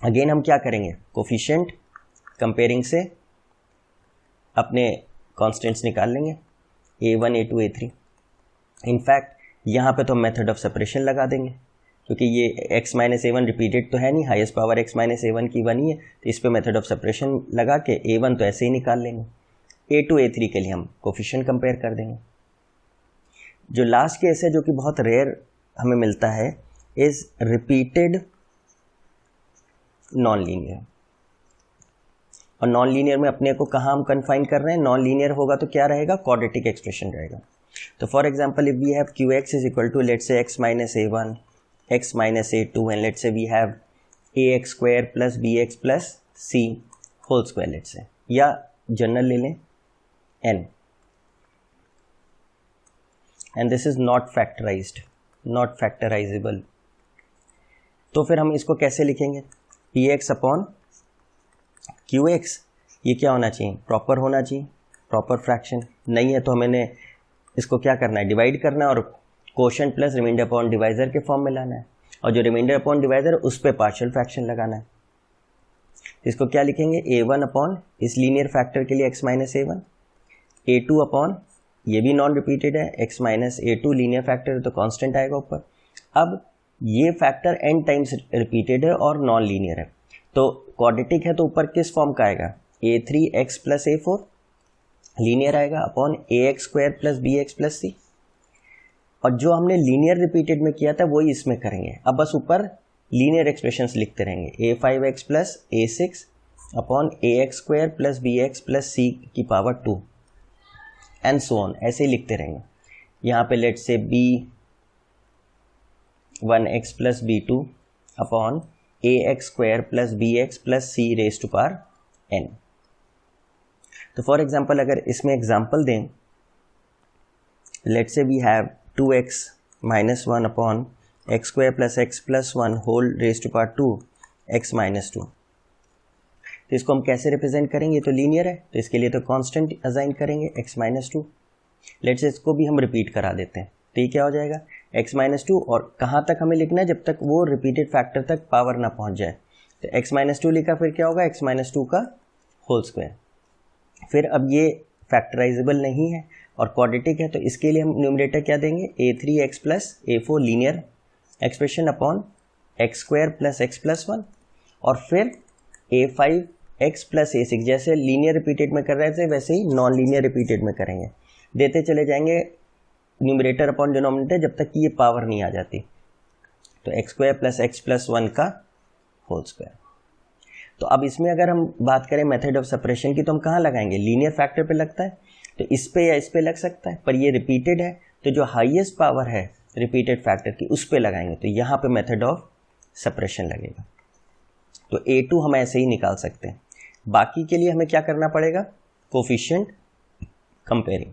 अगेन हम क्या करेंगे, कोफिशिएंट कंपेयरिंग से अपने कांस्टेंट्स निकाल लेंगे, a1 a2 a3। इनफैक्ट यहाँ पे तो हम मेथड ऑफ सेपरेशन लगा देंगे, क्योंकि ये x माइनस a1 रिपीटेड तो है नहीं, highest power x minus a1 की 1 ही है, तो इस पे मेथड ऑफ सेपरेशन लगा के a1 तो ऐसे ही निकाल लेंगे। a2 a3 के लिए हम कोफिशिएंट कंपेयर कर देंगे। जो लास्ट केस है, जो कि बहुत रेयर हमें मिलता है, इज रिपीटेड नॉन लीनियर। और नॉन लीनियर में अपने को कहाँ हम कन्फाइन कर रहे हैं, नॉन लीनियर होगा तो क्या रहेगा, क्वाड्रेटिक एक्सप्रेशन रहेगा। तो for example if we have qx is equal to let's say x minus a1 x minus a2 and let's say we have ax square plus bx plus c whole square let's say, या general ले लें n, and this is not factorised, not factorisable. तो फिर हम इसको कैसे लिखेंगे, px upon qx, ये क्या होना चाहिए, प्रॉपर होना चाहिए, प्रॉपर फ्रैक्शन। नहीं है तो हमें इसको क्या करना है, डिवाइड करना है और quotient plus remainder upon divisor के फॉर्म में लाना है, और जो रिमाइंडर अपॉन डिवाइजर उस पर पार्शियल फ्रैक्शन लगाना है। इसको क्या लिखेंगे, a1 अपॉन इस लीनियर फैक्टर के लिए x minus a1, a2 upon ये भी नॉन रिपीटेड है, x minus a2 linear factor है तो कांस्टेंट आएगा ऊपर। अब ये फैक्टर n टाइम्स रिपीटेड है और नॉन लीनियर है, तो क्वाड्रेटिक है तो ऊपर किस फॉर्म का आएगा, a3x प्लस a4 लीनियर आएगा upon ax square plus bx plus c। और जो हमने लीनियर रिपीटेड में किया था वही इसमें करेंगे। अब बस ऊपर लीनियर एक्सप्रेशंस लिखते रहेंगे, a5x plus a6 upon ax square plus bx plus c की पावर 2 एंड सो ऑन, ऐसे ही लिखते रहेंगे। यहाँ पे let's say b1x plus b2 upon ax square plus bx plus c raise to power n। तो फॉर एग्जाम्पल अगर इसमें एग्जाम्पल दें, let's say we have 2x minus 1 upon x square plus x plus 1 whole raise to power 2 x minus 2। तो इसको हम कैसे represent करेंगे, तो लीनियर है तो इसके लिए तो कांस्टेंट असाइन करेंगे x माइनस 2। लेट्स से इसको भी हम रिपीट करा देते हैं, तो ये क्या हो जाएगा x माइनस 2, और कहाँ तक हमें लिखना है, जब तक वो रिपीटेड फैक्टर तक पावर ना पहुँच जाए। तो x माइनस 2 लिखा, फिर क्या होगा x माइनस 2 का होल स्क्वायर। फिर अब ये फैक्टराइजेबल नहीं है और क्वाड्रेटिक है, तो इसके लिए हम न्यूमरेटर क्या देंगे, a3x plus a4 linear expression upon x square plus x plus 1, और फिर a5x प्लस a6, जैसे लीनियर रिपीटेड में कर रहे थे वैसे ही नॉन लीनियर रिपीटेड में करेंगे, देते चले जाएंगे न्यूमरेटर अपॉन डिनोमिनेटर जब तक कि ये पावर नहीं आ जाती। तो x square plus x plus 1 का होल स्क्वायर। तो अब इसमें अगर हम बात करें मेथड ऑफ सेपरेशन की, तो हम कहाँ लगाएंगे, लीनियर फैक्टर पे लगता है तो इस पे या इस पे लग सकता है, पर ये रिपीटेड है तो जो हाईएस्ट पावर है रिपीटेड फैक्टर की उस पे लगाएंगे, तो यहाँ पे मेथड ऑफ सेपरेशन लगेगा। तो a2 हम ऐसे ही निकाल सकते हैं। बाकी के लिए हमें क्या करना पड़ेगा, कोफिशिएंट कंपेयरिंग,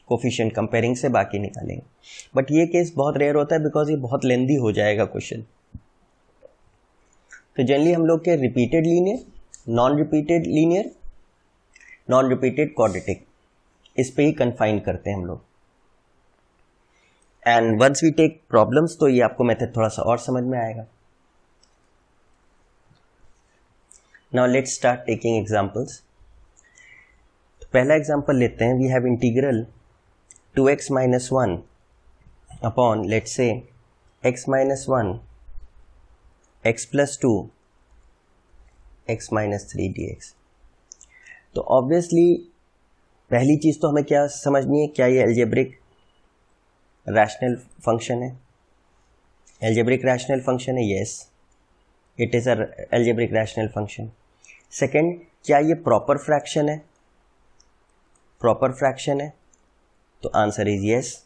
कोफिशिएंट कंपेयरिंग से बाकी निकालेंगे। बट ये केस बहुत रेयर होता है बिकॉज ये बहुत लेंदी हो जाएगा क्वेश्चन। तो जनरली हम लोग के repeated linear, non repeated linear, non repeated quadratic, इस पे ही कन्फाइन करते हैं हम लोग। And once we take problems तो ये आपको मेथड थोड़ा सा और समझ में आएगा। Now let's start taking examples. तो पहला एग्जांपल लेते हैं, we have integral 2x minus 1 upon let's say x minus 1 x plus 2 x minus 3 dx। तो ऑब्वियसली पहली चीज तो हमें क्या समझनी है, क्या ये अलजेब्रिक रैशनल फंक्शन है, अलजेब्रिक रैशनल फंक्शन है, yes. It is a algebraic rational function. Second, क्या ये प्रॉपर फ्रैक्शन है? प्रॉपर फ्रैक्शन है तो आंसर इज यस।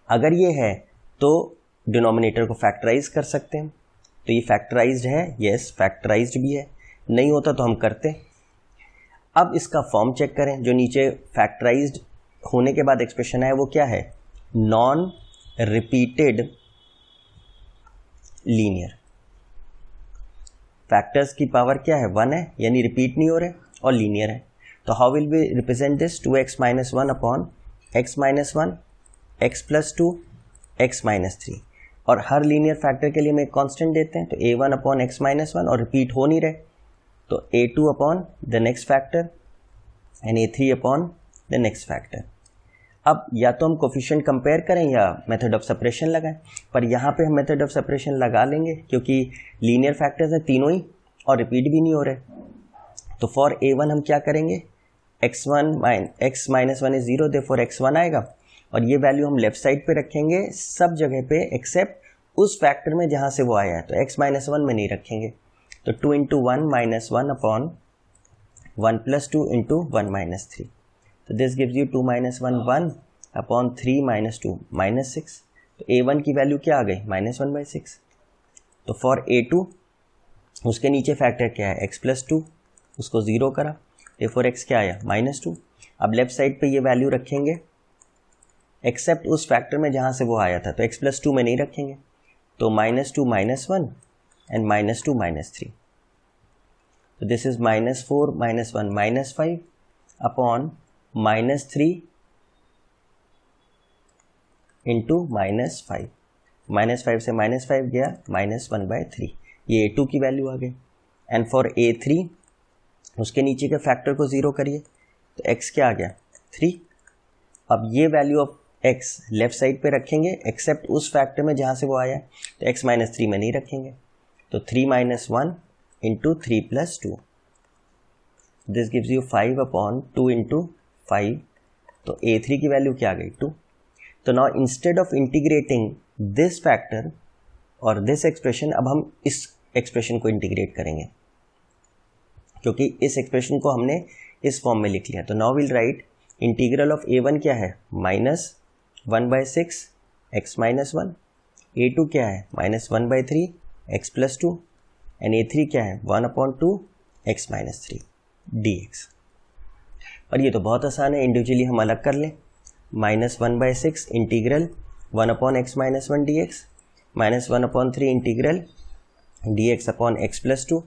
अगर ये है तो डिनोमिनेटर को फैक्टराइज कर सकते हैं, तो ये फैक्टराइज्ड है, यस फैक्टराइज्ड भी है। नहीं होता तो हम करते। अब इसका फॉर्म चेक करें, जो नीचे फैक्टराइज्ड होने के बाद एक्सप्रेशन है वो क्या है? Non repeated linear. फैक्टर्स की पावर क्या है? 1 है, यानी रिपीट नहीं हो रहे और लीनियर है। तो how will we represent this? 2x minus 1 upon x minus 1, x plus 2, x minus 3। और हर लीनियर फैक्टर के लिए हम एक कांस्टेंट देते हैं, तो a1 अपॉन x माइनस 1 और रिपीट हो नहीं रहे, तो a2 upon the next factor and a3 upon the next factor. अब या तो हम कोफिशिएंट कंपेयर करें या मेथड ऑफ सेपरेशन लगाएं, पर यहाँ पे हम मेथड ऑफ सेपरेशन लगा लेंगे क्योंकि लीनियर फैक्टर्स हैं तीनों ही और रिपीट भी नहीं हो रहे। तो फॉर a1 हम क्या करेंगे? x minus 1 is 0, therefore x1 आएगा और ये वैल्यू हम लेफ्ट साइड पे रखेंगे सब जगह पे एक्सेप्ट उस फैक्टर में जहाँ से वो आया है, तो x माइनस 1 में नहीं रखेंगे। तो 2 into 1 minus 1 upon 1 plus 2 into 1 minus 3। तो this gives you 2 minus 1 1 upon 3 minus 2 minus 6। तो a1 की वैल्यू क्या आ गई? माइनस 1/6। तो फॉर a2 उसके नीचे फैक्टर क्या है? x प्लस 2, उसको 0 करा, देयरफॉर x क्या आया? माइनस 2। अब लेफ्ट साइड पे ये वैल्यू रखेंगे एक्सेप्ट उस फैक्टर में जहाँ से वो आया था, तो x प्लस 2 में नहीं रखेंगे, तो minus 2 minus 1 and minus 2 minus 3। तो this is minus 4 minus 1 minus 5 upon minus 3 into minus 5। Minus 5 से माइनस 5 गया, माइनस 1/3। ये a2 की वैल्यू आ गई। एंड फॉर a3 उसके नीचे के फैक्टर को 0 करिए, तो x क्या आ गया? 3। अब ये value of x left side पे रखेंगे एक्सेप्ट उस फैक्टर में जहाँ से वो आया, तो x माइनस 3 में नहीं रखेंगे, तो 3 minus 1 into 3 plus 2। This gives you 5 upon 2 into 5। तो a3 की वैल्यू क्या आ गई? 2। तो now instead of integrating this factor और दिस एक्सप्रेशन, अब हम इस एक्सप्रेशन को इंटीग्रेट करेंगे क्योंकि इस एक्सप्रेशन को हमने इस फॉर्म में लिख लिया। तो now will write integral of a1 क्या है? Minus 1/6 x minus 1। a2 क्या है? Minus 1/3 x plus 2 and a3 क्या है? 1/2 x माइनस 3 dx। और ये तो बहुत आसान है, इंडिविजुअली हम अलग कर लें। Minus 1/6 integral 1/x minus 1 dx, minus 1/3 integral dx upon x plus 2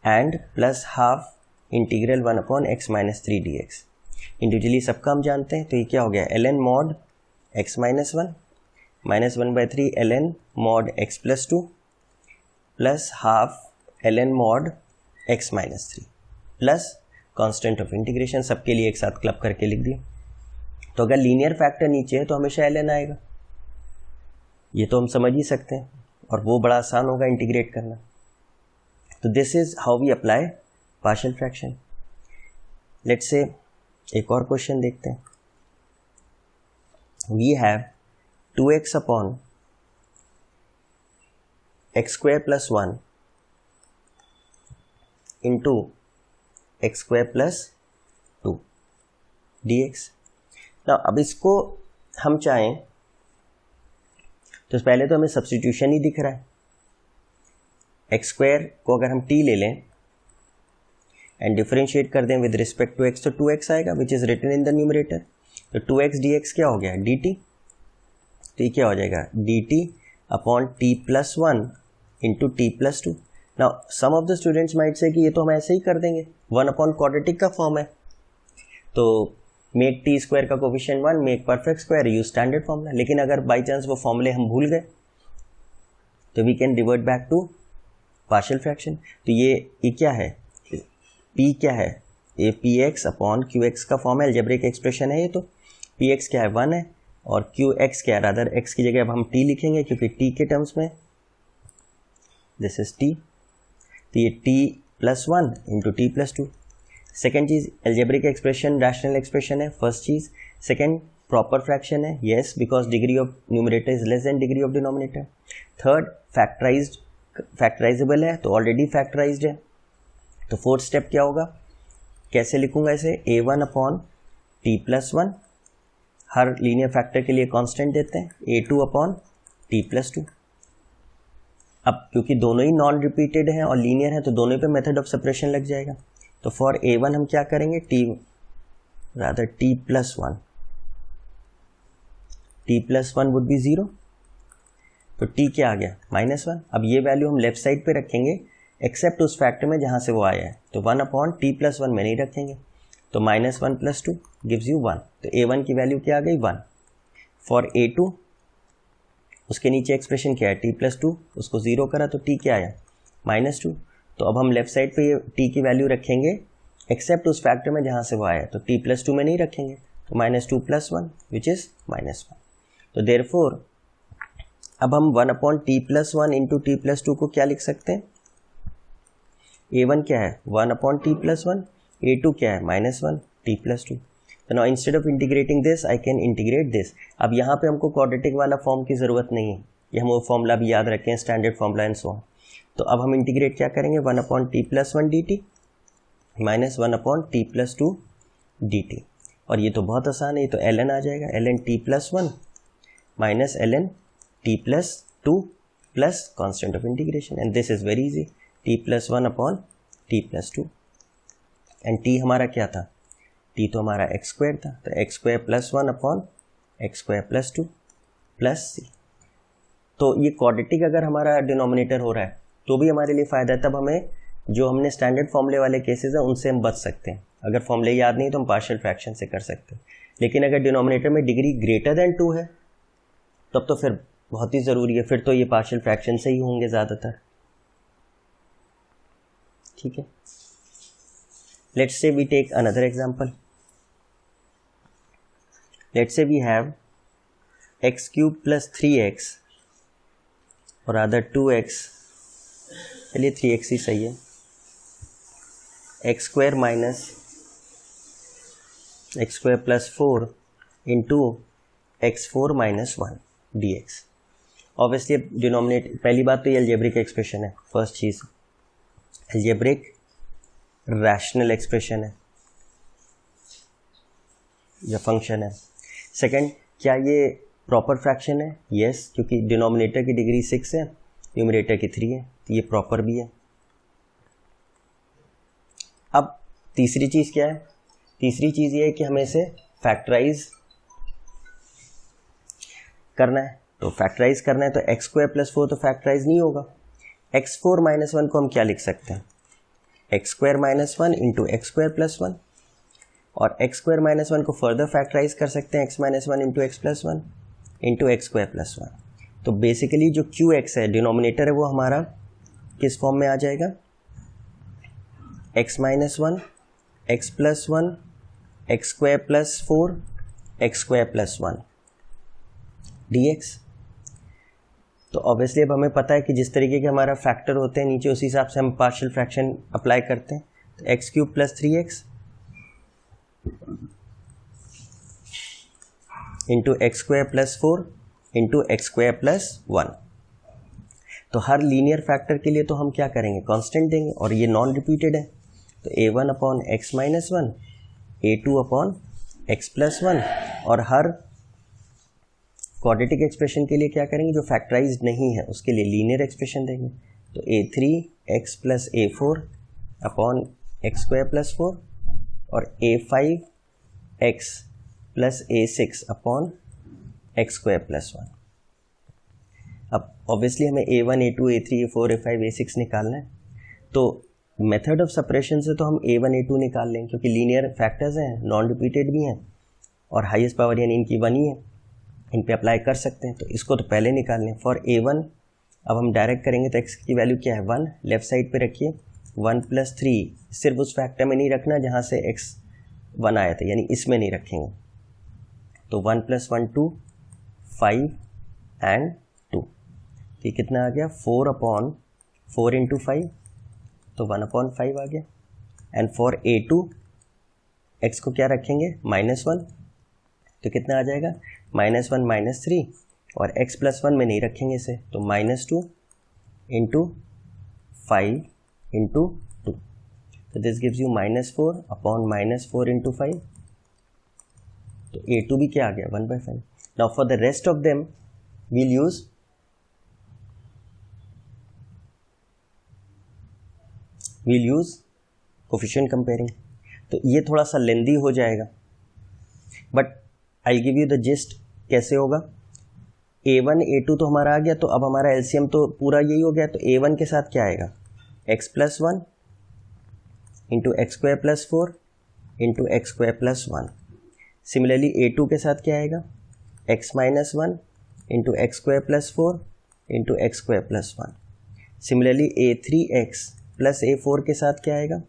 and plus half integral 1/x minus 3 dx। Individually सबका हम जानते हैं, तो ये क्या हो गया? ln mod x minus 1 minus 1/3 ln mod x plus 2 plus half ln mod x minus 3 plus constant of integration, सबके लिए एक साथ क्लब करके लिख दिया। तो अगर लीनियर फैक्टर नीचे है तो हमेशा ln आएगा, ये तो हम समझ ही सकते हैं, और वो बड़ा आसान होगा इंटीग्रेट करना। तो this is how we apply partial fraction. Let's say एक और क्वेश्चन देखते हैं। We have 2x upon x square plus 1 into x square plus 2 dx। ना अब इसको हम चाहें तो पहले तो हमें सब्स्टिट्यूशन ही दिख रहा है। एक्स स्क्वायर को अगर हम t ले लें एंड डिफरेंशिएट कर दें विद रिस्पेक्ट टू x, तो 2x आएगा which is written in the numerator. तो 2x dx क्या हो गया? dt। तो ये क्या हो जाएगा? dt upon t plus 1 into t plus 2। Now some of the students might say कि ये तो हम ऐसे ही कर देंगे, 1 अपॉन क्वाड्रेटिक का फॉर्म है, तो मेक टी स्क्वायर का coefficient 1, make perfect square, use standard formula. लेकिन अगर बाई चांस वो फॉर्मूले हम भूल गए तो we can revert back to partial fraction. तो ये क्या है? p क्या है? ये px अपॉन qx का फॉर्म है, अलजेब्रिक एक्सप्रेशन है ये। तो px क्या है? 1 है, और qx क्या है? रादर x की जगह अब हम t लिखेंगे क्योंकि t के टर्म्स में दिस इज t। तो ये t plus 1 into t plus 2। Second चीज अलजेब्रिक एक्सप्रेशन रैशनल एक्सप्रेशन है, फर्स्ट चीज। सेकेंड प्रॉपर फ्रैक्शन है, yes, because degree of numerator is less than degree of denominator. Third factorised factorisable है तो already factorised है। तो फोर्थ स्टेप क्या होगा, कैसे लिखूंगा इसे, a1 upon t plus one, हर लीनियर फैक्टर के लिए कांस्टेंट देते हैं, a2 upon t plus two. अब क्योंकि दोनों ही नॉन रिपीटेड हैं और लीनियर है तो दोनों पे मेथड ऑफ सेपरेशन लग जाएगा। तो फॉर a1 हम क्या करेंगे, t plus one, t plus one would be 0, तो t क्या आ गया, -1। अब ये वैल्यू हम लेफ्ट साइड पे रखेंगे एक्सेप्ट उस फैक्टर में जहाँ से वो आया है, तो 1 अपॉन t प्लस वन में नहीं रखेंगे, तो -1 प्लस 2 गिव्स यू 1। तो a1 की वैल्यू क्या आ गई, 1। फॉर a2 उसके नीचे एक्सप्रेशन क्या है, t प्लस टू, उसको 0 करा तो t क्या आया, -2। तो अब हम लेफ्ट साइड पे ये t की वैल्यू रखेंगे एक्सेप्ट उस फैक्टर में जहाँ से वो आया, तो t प्लस टू में नहीं रखेंगे, तो -2 प्लस 1 विच इज़ -1। तो देयरफॉर अब हम 1 upon t plus one into t plus two को क्या लिख सकते हैं, a1 क्या है 1 upon t plus one, a2 क्या है -1 t प्लस टू। तो now instead of integrating this I can integrate this. अब यहाँ पे हमको क्वाड्रेटिक वाला फॉर्म की ज़रूरत नहीं है, ये हम वो फॉर्मूला भी याद रखें, standard formula and so on. तो अब हम इंटीग्रेट क्या करेंगे, 1 upon t plus one D T minus 1 upon t plus two D T. और ये तो बहुत आसान है, ये तो ln आ जाएगा, ln t plus one minus ln t plus two plus constant of integration, and this is very easy, t plus one upon t plus two, and t हमारा क्या था, t तो हमारा एक्स स्क्वायर था, तो x square plus one upon x square plus two plus C. तो ये quadratic अगर हमारा डिनोमिनेटर हो रहा है तो भी हमारे लिए फ़ायदा है, तब हमें जो हमने स्टैंडर्ड फॉर्मूले वाले केसेस हैं उनसे हम बच सकते हैं। अगर फॉर्मूले याद नहीं तो हम पार्शियल फ्रैक्शन से कर सकते हैं, लेकिन अगर डिनोमिनेटर में डिग्री ग्रेटर देन 2 है तब तो फिर बहुत ही ज़रूरी है, फिर तो ये पार्शियल फ्रैक्शन से ही होंगे ज़्यादातर। ठीक है, let's say we take another example. Let's say we have x cube plus 3x or rather 2x, चलिए 3x ही सही है, x square minus x square plus 4 into x4 minus 1 dx। Obviously denominate, पहली बात तो ये अलजेब्रिक एक्सप्रेशन है, first चीज़ algebraic rational expression है या फंक्शन है। सेकंड, क्या ये प्रॉपर फ्रैक्शन है, यस, क्योंकि डिनोमिनेटर की डिग्री 6 है, न्यूमरेटर की 3 है, तो ये प्रॉपर भी है। अब तीसरी चीज़ क्या है, तीसरी चीज़ ये है कि हमें इसे फैक्टराइज करना है, तो फैक्टराइज करना है तो एक्स स्क्वायर प्लस 4 तो फैक्टराइज नहीं होगा, x4 माइनस 1 को हम क्या लिख सकते हैं, x square minus 1 into x square plus 1, और एक्स स्क्वायर माइनस 1 को फर्दर फैक्टराइज कर सकते हैं, x minus 1 into x plus 1 into x square plus 1। तो बेसिकली जो क्यू एक्स है डिनोमिनेटर है वो हमारा किस फॉर्म में आ जाएगा, x minus 1 x plus 1 x square plus 4 x square plus 1 dx। तो ऑब्वियसली अब हमें पता है कि जिस तरीके के हमारा फैक्टर होते हैं नीचे, उसी हिसाब से हम पार्शियल फ्रैक्शन अप्लाई करते हैं। तो x cube plus 3x into x square plus 4 into x square plus 1। तो हर लीनियर फैक्टर के लिए तो हम क्या करेंगे, कांस्टेंट देंगे, और ये नॉन रिपीटेड है, तो a1 upon x minus 1, a2 upon x plus 1, और हर क्वाड्रेटिक एक्सप्रेशन के लिए क्या करेंगे, जो फैक्टराइज नहीं है उसके लिए लीनियर एक्सप्रेशन देंगे, तो a3x plus a4 upon x square plus 4 और a5x plus a6 upon x square plus 1। अब ऑब्वियसली हमें a1 a2 a3 a4 a5 a6 निकालना है, तो मेथड ऑफ सेपरेशन से तो हम a1 a2 निकाल लेंगे क्योंकि लीनियर फैक्टर्स हैं, नॉन रिपीटेड भी हैं और हाईएस्ट पावर यानी इनकी 1 ही है, इन पे अप्लाई कर सकते हैं, तो इसको तो पहले निकाल लें। फॉर a1 अब हम डायरेक्ट करेंगे तो x की वैल्यू क्या है, 1, लेफ्ट साइड पे रखिए, 1 प्लस 3 सिर्फ उस फैक्टर में नहीं रखना जहाँ से x 1 आया था, यानी इसमें नहीं रखेंगे, तो 1 प्लस 1 2 5 एंड 2, ये कितना आ गया 4 अपॉन 4 इंटू 5, तो 1 अपॉन 5 आ गया। एंड फॉर a2 x को क्या रखेंगे -1, तो कितना आ जाएगा -1 -3, और x प्लस 1 में नहीं रखेंगे इसे, तो -2 इंटू 5 इंटू 2, तो this gives you -4 upon -4 into 5, तो A2 भी क्या आ गया 1/5. Now for the rest of them we'll use coefficient comparing. तो ये थोड़ा सा लेंदी हो जाएगा, but I give you the gist. कैसे होगा, A1 A2 तो हमारा आ गया, तो अब हमारा एलसीएम तो पूरा यही हो गया. तो A1 के साथ क्या आएगा, x+1 into x²+4 into x²+1. Similarly A2 के साथ क्या आएगा, x-1 into x²+4 into x²+1. Similarly A3x plus A4 के साथ क्या आएगा,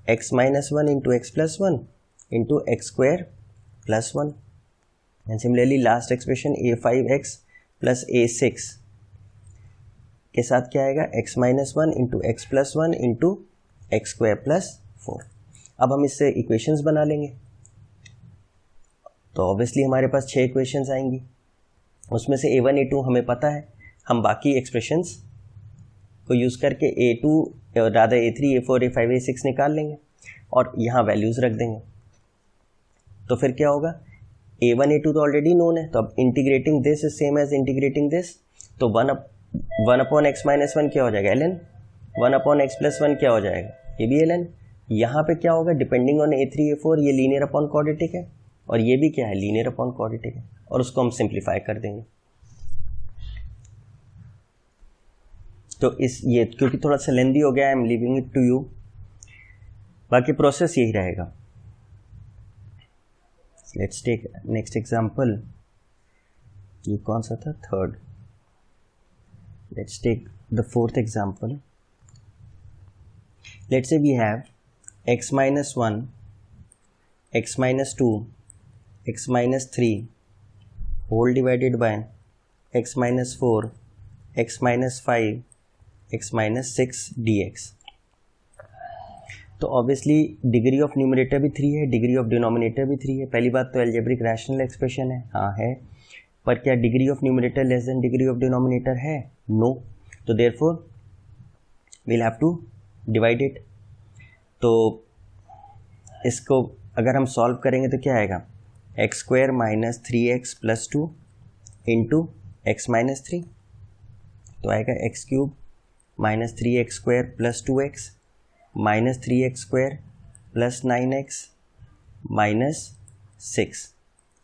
x-1 into x+1 into x²+1. And similarly last expression A5x plus A6 के साथ क्या आएगा, x-1 into x+1 into x²+4. अब हम इससे इक्वेशंस बना लेंगे. तो ऑब्वियसली हमारे पास 6 इक्वेशंस आएंगी. उसमें से A1 A2 हमें पता है, हम बाकी एक्सप्रेशंस को यूज़ करके A2 rather A3 A4 A5 A6 निकाल लेंगे और यहाँ वैल्यूज़ रख देंगे. तो फिर क्या होगा, A1 A2 तो ऑलरेडी नोन है, तो अब integrating this is same as integrating this. तो 1 अपॉन x-1 क्या हो जाएगा ln, 1 अपॉन x+1 क्या हो जाएगा, ये भी ln. यहाँ पे क्या होगा, डिपेंडिंग ऑन A3 A4 ये लीनियर अपॉन क्वाड्रेटिक है और ये भी क्या है, लीनियर अपॉन क्वाड्रेटिक है, और उसको हम सिंप्लीफाई कर देंगे. तो इस ये क्योंकि थोड़ा सा लेंदी हो गया, I am leaving it to you. बाकी प्रोसेस यही रहेगा. Let's take next example. ये कौन सा था, third. Let's take the fourth example. Let's say we have x-1 x-2 x-3 whole divided by x-4 x-5 x-6 dx. तो obviously degree of numerator भी 3 है, डिग्री ऑफ डिनोमिनेटर भी 3 है. पहली बात तो एल्जेब्रिक रैशनल एक्सप्रेशन है, हाँ है, पर क्या degree of numerator less than degree of denominator है, नो. तो therefore we'll have to divide it. तो इसको अगर हम सॉल्व करेंगे तो क्या आएगा, x² - 3x + 2 इंटू x - 3. तो आएगा x³ - 3x² + 2x - 3x² + 9x - 6.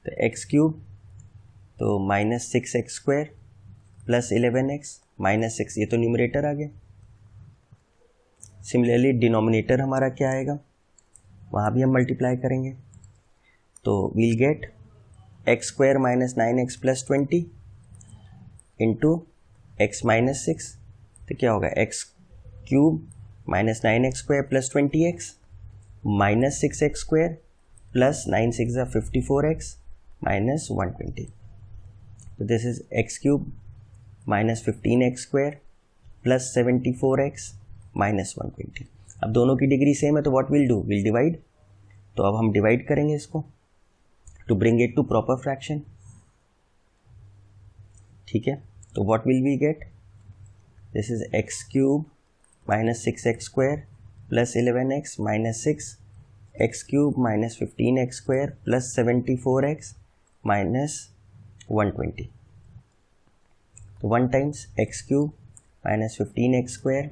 तो x³ तो -6x² + 11x - 6, ये तो न्यूमरेटर आ गया. सिमिलरली डिनोमिनेटर हमारा क्या आएगा, वहाँ भी हम मल्टीप्लाई करेंगे. तो we'll gate x² - 9x + 20 into x - 6. तो क्या होगा, x³ - 9x² + 20x - 6x² + 9 6 = 54x - 120. तो this is x³ - 15x² + 74x - 120. अब दोनों की डिग्री सेम है, तो what will do, will divide. तो अब हम डिवाइड करेंगे इसको to bring it to proper fraction. ठीक है, तो what will we get, this is x³ - 6x² + 11x - 6, x³ - 15x² + 74x - 120. तो 1 times x³ - 15x²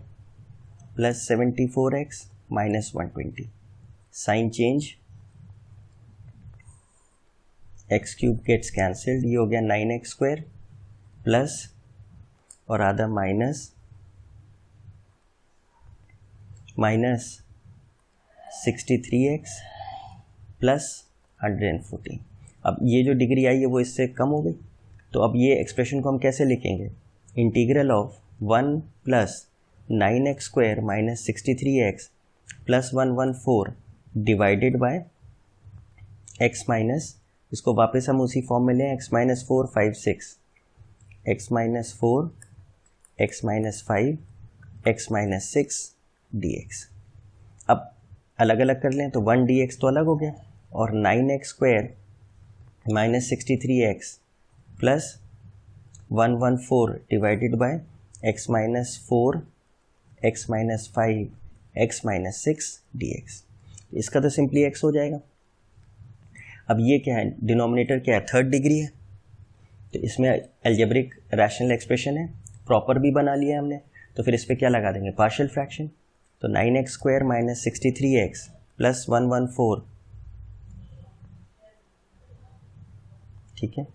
+ 74x - 120. Sign change, x³ gets cancelled, ये हो गया 9x² प्लस और आधा माइनस 63x + 114. अब ये जो डिग्री आई है वो इससे कम हो गई. तो अब ये एक्सप्रेशन को हम कैसे लिखेंगे, integral of 1 + 9x² - 63x + 114 divided by x minus, इसको वापस हम उसी फॉर्म में लें, x - 4 5 6, x - 4 x - 5 x - 6 dx. अब अलग अलग कर लें, तो 1 dx तो अलग हो गया, और 9x² - 63x + 114 divided by x minus 4 x minus 5 x minus 6 dx। इसका तो सिंपली x हो जाएगा। अब ये क्या है, डिनोमिनेटर क्या है, थर्ड डिग्री है, तो इसमें एल्जेब्रिक रैशनल एक्सप्रेशन है, प्रॉपर भी बना लिया हमने, तो फिर इस पर क्या लगा देंगे, पार्शियल फ्रैक्शन। तो 9x square minus 63x plus 114, ठीक है,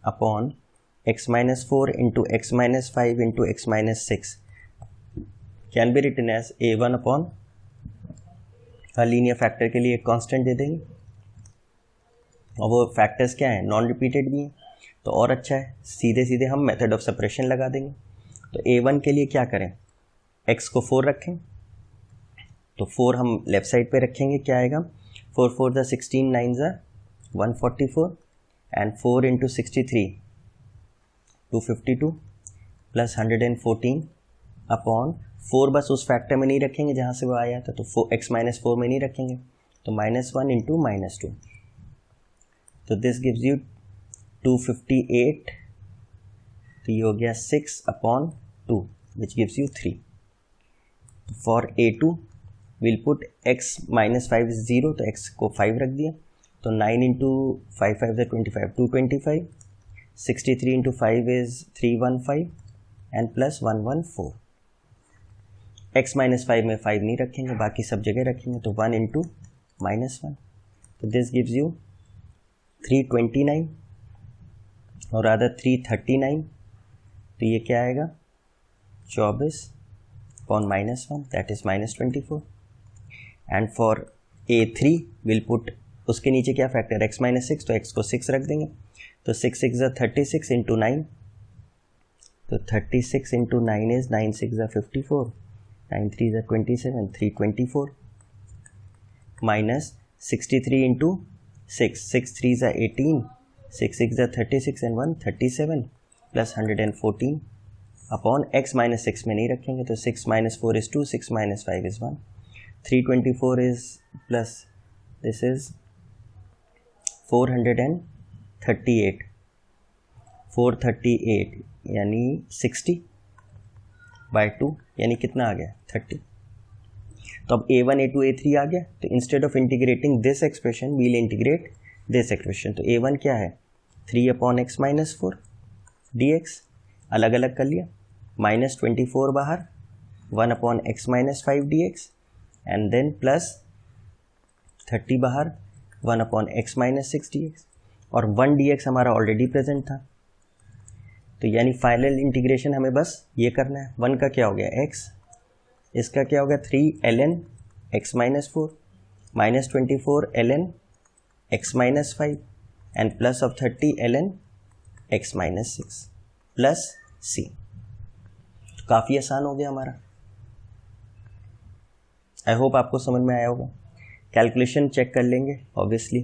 upon x minus 4 into x minus 5 into x minus 6 can be written as a1 upon, हर लीनियर फैक्टर के लिए एक कांस्टेंट दे देंगे, और वो फैक्टर्स क्या है, नॉन रिपीटेड भी हैं, तो और अच्छा है, सीधे सीधे हम मेथड ऑफ सेपरेशन लगा देंगे। तो a1 के लिए क्या करें, x को 4 रखें, तो 4 हम लेफ्ट साइड पे रखेंगे, क्या आएगा, 4 4 ज़ा 16 9 ज़ा 144 एंड 4 इंटू 63 252 प्लस 114 अपॉन 4 बस उस फैक्टर में नहीं रखेंगे जहाँ से वो आया था, तो x माइनस 4 में नहीं रखेंगे, तो -1 इंटू -2, तो दिस गिव्स यू 258, तो ये हो गया 6 upon 2 which gives you 3। For a2 will put x minus 5 is 0, तो x को 5 रख दिया, तो 9 इंटू 5 5 ज़ा 25 225, 63 into 5 is 315 and plus 114। x minus 5 में 5 नहीं रखेंगे, बाकी सब जगह रखेंगे, तो 1 इंटू -1, तो दिस गिव्स यू 329 और अदर 339, तो ये क्या आएगा, 24 upon -1 that is -24। And for a3 will put, उसके नीचे क्या फैक्टर, x माइनस 6, तो x को 6 रख देंगे, तो 6 6 ज़ा 36 इंटू 9, तो 36 इंटू 9 इज 9 6 ज़ा 54, 9 3 ज़ा 27 324 माइनस 63 इंटू 6 6 3 ज़ा 18 6 6 ज़ा 36 and 1 37 plus 114 upon x minus 6 में नहीं रखेंगे, तो 6 minus 4 is 2 6 minus 5 is 1 324 is plus this is 438 यानी 60 बाय 2 यानी कितना आ गया 30। तो अब a1 a2 a3 आ गया, तो instead of integrating this expression we'll integrate this expression. तो a1 क्या है, 3 अपॉन एक्स माइनस 4 dx, अलग अलग कर लिया, -24 बाहर, 1 upon x minus 5 dx and then plus 30 बाहर, 1 अपॉन एक्स माइनस 6 dx, और 1 dx हमारा ऑलरेडी प्रेजेंट था, तो यानी फाइनल इंटीग्रेशन हमें बस ये करना है। 1 का क्या हो गया x, इसका क्या हो गया 3 ln x minus 4 -24 ln x minus 5 and plus of 30 ln x minus 6 plus c। तो काफ़ी आसान हो गया हमारा। आई होप आपको समझ में आया होगा। कैलकुलेशन चेक कर लेंगे, ऑब्वियसली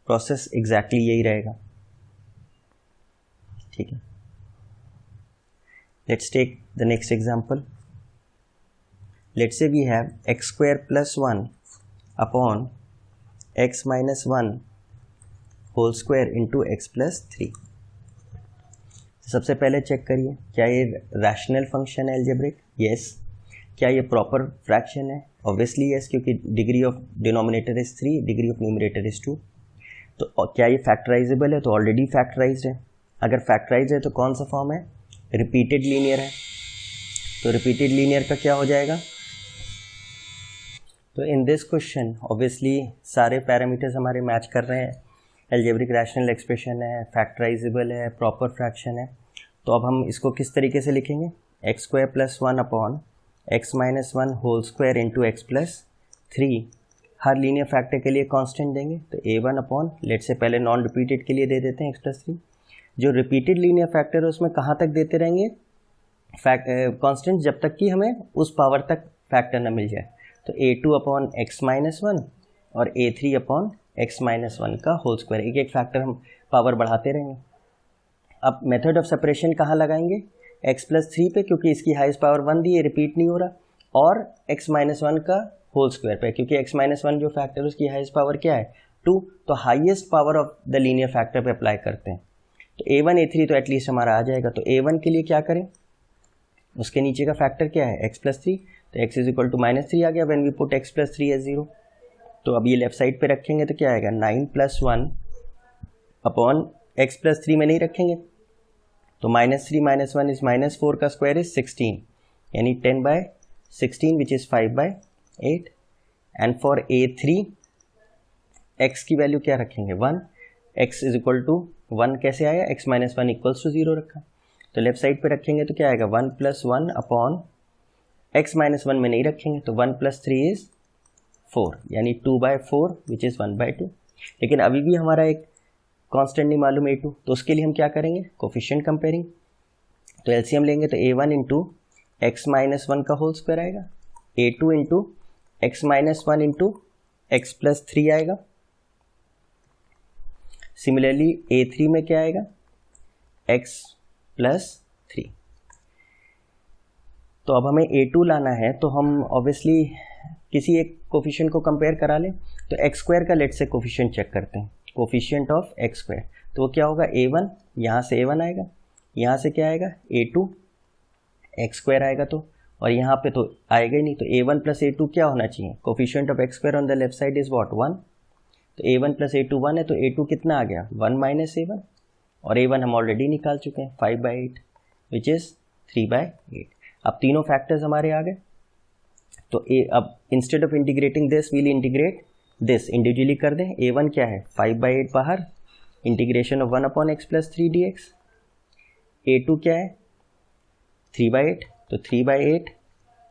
प्रोसेस एग्जैक्टली यही रहेगा, ठीक है। Let's take the next example. Let's say we have x square plus 1 upon x minus 1 whole square into x plus 3। सबसे पहले चेक करिए, क्या ये रैशनल फंक्शन है एल्जेब्रिक? यस। क्या ये प्रॉपर फ्रैक्शन है? ऑब्वियसली यस, क्योंकि degree of denominator is 3, degree of numerator is 2। तो क्या ये फैक्टराइजेबल है? तो ऑलरेडी फैक्टराइज्ड है। अगर फैक्टराइज है तो कौन सा फॉर्म है? रिपीटेड लीनियर है। तो रिपीटेड लीनियर का क्या हो जाएगा? तो इन दिस क्वेश्चन ऑब्वियसली सारे पैरामीटर्स हमारे मैच कर रहे हैं। एल्जेब्रिक रैशनल एक्सप्रेशन है, फैक्टराइजेबल है, प्रॉपर फ्रैक्शन है। तो अब हम इसको किस तरीके से लिखेंगे? X square plus 1 upon x minus 1 whole square into x plus 3। हर लीनियर फैक्टर के लिए कांस्टेंट देंगे, तो a1 अपॉन, लेट से पहले नॉन रिपीटेड के लिए दे देते हैं एक्स प्लस 3। जो रिपीटेड लीनियर फैक्टर है उसमें कहाँ तक देते रहेंगे कांस्टेंट? जब तक कि हमें उस पावर तक फैक्टर न मिल जाए। तो a2 अपॉन एक्स माइनस 1 और a3 अपॉन एक्स माइनस 1 का होल स्क्वायर, एक एक फैक्टर हम पावर बढ़ाते रहेंगे। अब मेथड ऑफ सेपरेशन कहाँ लगाएंगे? x प्लस 3 पे, क्योंकि इसकी हाईएस्ट पावर 1 दी है, रिपीट नहीं हो रहा, और x माइनस 1 का होल स्क्वायर पे, क्योंकि x माइनस 1 जो फैक्टर है उसकी हाईएस्ट पावर क्या है? 2। तो highest power of the linear factor पे अप्लाई करते हैं। तो A1 A3 तो एटलीस्ट हमारा आ जाएगा। तो A1 के लिए क्या करें, उसके नीचे का फैक्टर क्या है x+3, तो x इज इक्वल टू -3 आ गया when we put x+3 as 0। तो अब ये लेफ्ट साइड पे रखेंगे तो क्या आएगा 9 + 1 अपॉन x+3 में नहीं रखेंगे तो -3 - 1 इज -4 का स्क्वायर इज 16 यानी 10/16 which is 5/8। And for A3 x की वैल्यू क्या रखेंगे 1, x इज इक्वल टू 1 कैसे आया, x - 1 इक्वल्स टू 0 रखा, तो लेफ्ट साइड पे रखेंगे तो क्या आएगा 1 + 1 अपॉन x - 1 में नहीं रखेंगे तो 1 + 3 इज 4 यानी 2/4 विच इज़ 1/2। लेकिन अभी भी हमारा एक कांस्टेंट नहीं मालूम A2, तो उसके लिए हम क्या करेंगे कोफिशिएंट कंपेयरिंग। तो एलसीएम लेंगे तो A1 इंटू x - 1 का होल स्क्वायर आएगा, A2 into x - 1 into x+3 आएगा। सिमिलरली A3 में क्या आएगा x+3। तो अब हमें A2 लाना है तो हम ऑब्वियसली किसी एक कोफिशिएंट को कंपेयर करा लें। तो x² का लेट से कोफिशिएंट चेक करते हैं, कोफिशिएंट ऑफ x²। तो वो क्या होगा A1, यहाँ से A1 आएगा, यहाँ से क्या आएगा A2 x² आएगा, तो और यहाँ पे तो आएगा ही नहीं, तो A1 + A2 क्या होना चाहिए, coefficient of x² on the left side is what 1। तो A1 + A2 1 है, तो A2 कितना आ गया 1 - A1, और A1 हम ऑलरेडी निकाल चुके हैं 5/8 विच इज़ 3/8। अब तीनों फैक्टर्स हमारे आ गए। तो अब instead of integrating this we'll integrate this, individually कर दें। A1 क्या है 5/8 बाहर, integration of 1 upon x+3 dx। A2 क्या है 3/8, तो 3/8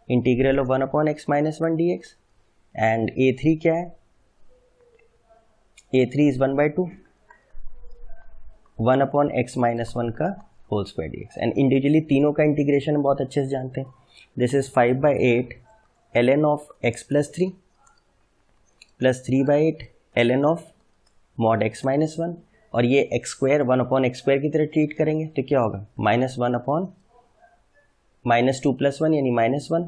integral of 1 upon x - 1 dx। And A3 क्या है, A3 इज 1/2, 1 अपॉन x - 1 का whole square dx। And individually तीनों का इंटीग्रेशन हम बहुत अच्छे से जानते हैं। This is 5/8 ln of x+3 plus 3/8 ln of mod x - 1, और ये x² 1 अपॉन x² की तरह ट्रीट करेंगे तो क्या होगा -1 अपॉन -2 + 1 यानी -1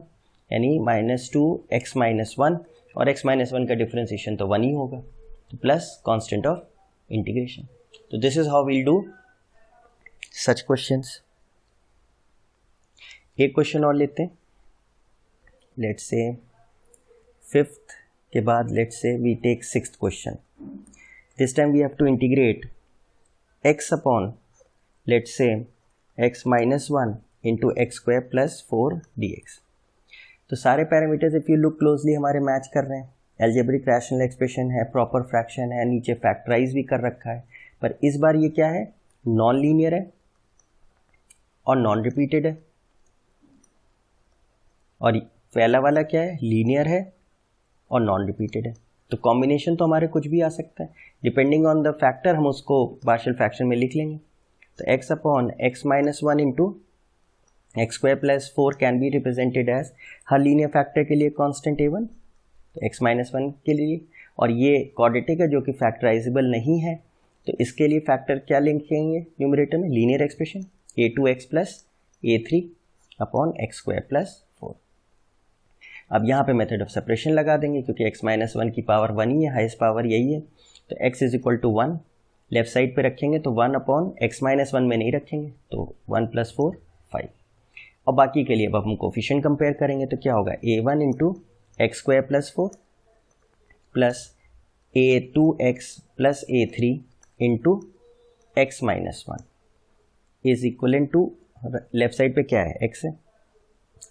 यानी -2x - 1, और x - 1 का डिफरेंशिएशन तो 1 ही होगा, तो प्लस कांस्टेंट ऑफ इंटीग्रेशन। तो this is how we'll do such questions. एक क्वेश्चन और लेते हैं, लेट्स से 5th के बाद let's say we take 6th question. This time we have to integrate x upon let's say x - 1 into x² + 4 dx। तो सारे पैरामीटर्स इफ यू लुक क्लोजली हमारे मैच कर रहे हैं, एल्जेब्रिक रैशनल एक्सप्रेशन है, प्रॉपर फ्रैक्शन है, नीचे फैक्टराइज भी कर रखा है, पर इस बार ये क्या है नॉन लीनियर है और नॉन रिपीटेड है, और पहला वाला क्या है लीनियर है और नॉन रिपीटेड है। तो कॉम्बिनेशन तो हमारे कुछ भी आ सकता है, डिपेंडिंग ऑन द फैक्टर हम उसको पार्शियल फ्रैक्शन में लिख लेंगे। तो x upon x - 1 into x² + 4 can be represented as, हर लीनियर फैक्टर के लिए कांस्टेंट A1, तो x - 1 के लिए, और ये क्वाड्रेटिक है जो कि फैक्टराइजेबल नहीं है, तो इसके लिए फैक्टर क्या लिखेंगे न्यूमरेटर में linear expression A2x + A3 upon x² + 4। अब यहाँ पे मेथड ऑफ सेपरेशन लगा देंगे क्योंकि x - 1 की पावर 1 ही है, हाईएस्ट पावर यही है, तो x is equal to 1 left side पे रखेंगे तो 1 अपॉन x - 1 में नहीं रखेंगे तो 1 + 4 5। और बाकी के लिए अब हम कोफिशिएंट कंपेयर करेंगे तो क्या होगा A1 into x² + 4 plus A2x + A3 into x - 1 is equal to, left side पे क्या है x है,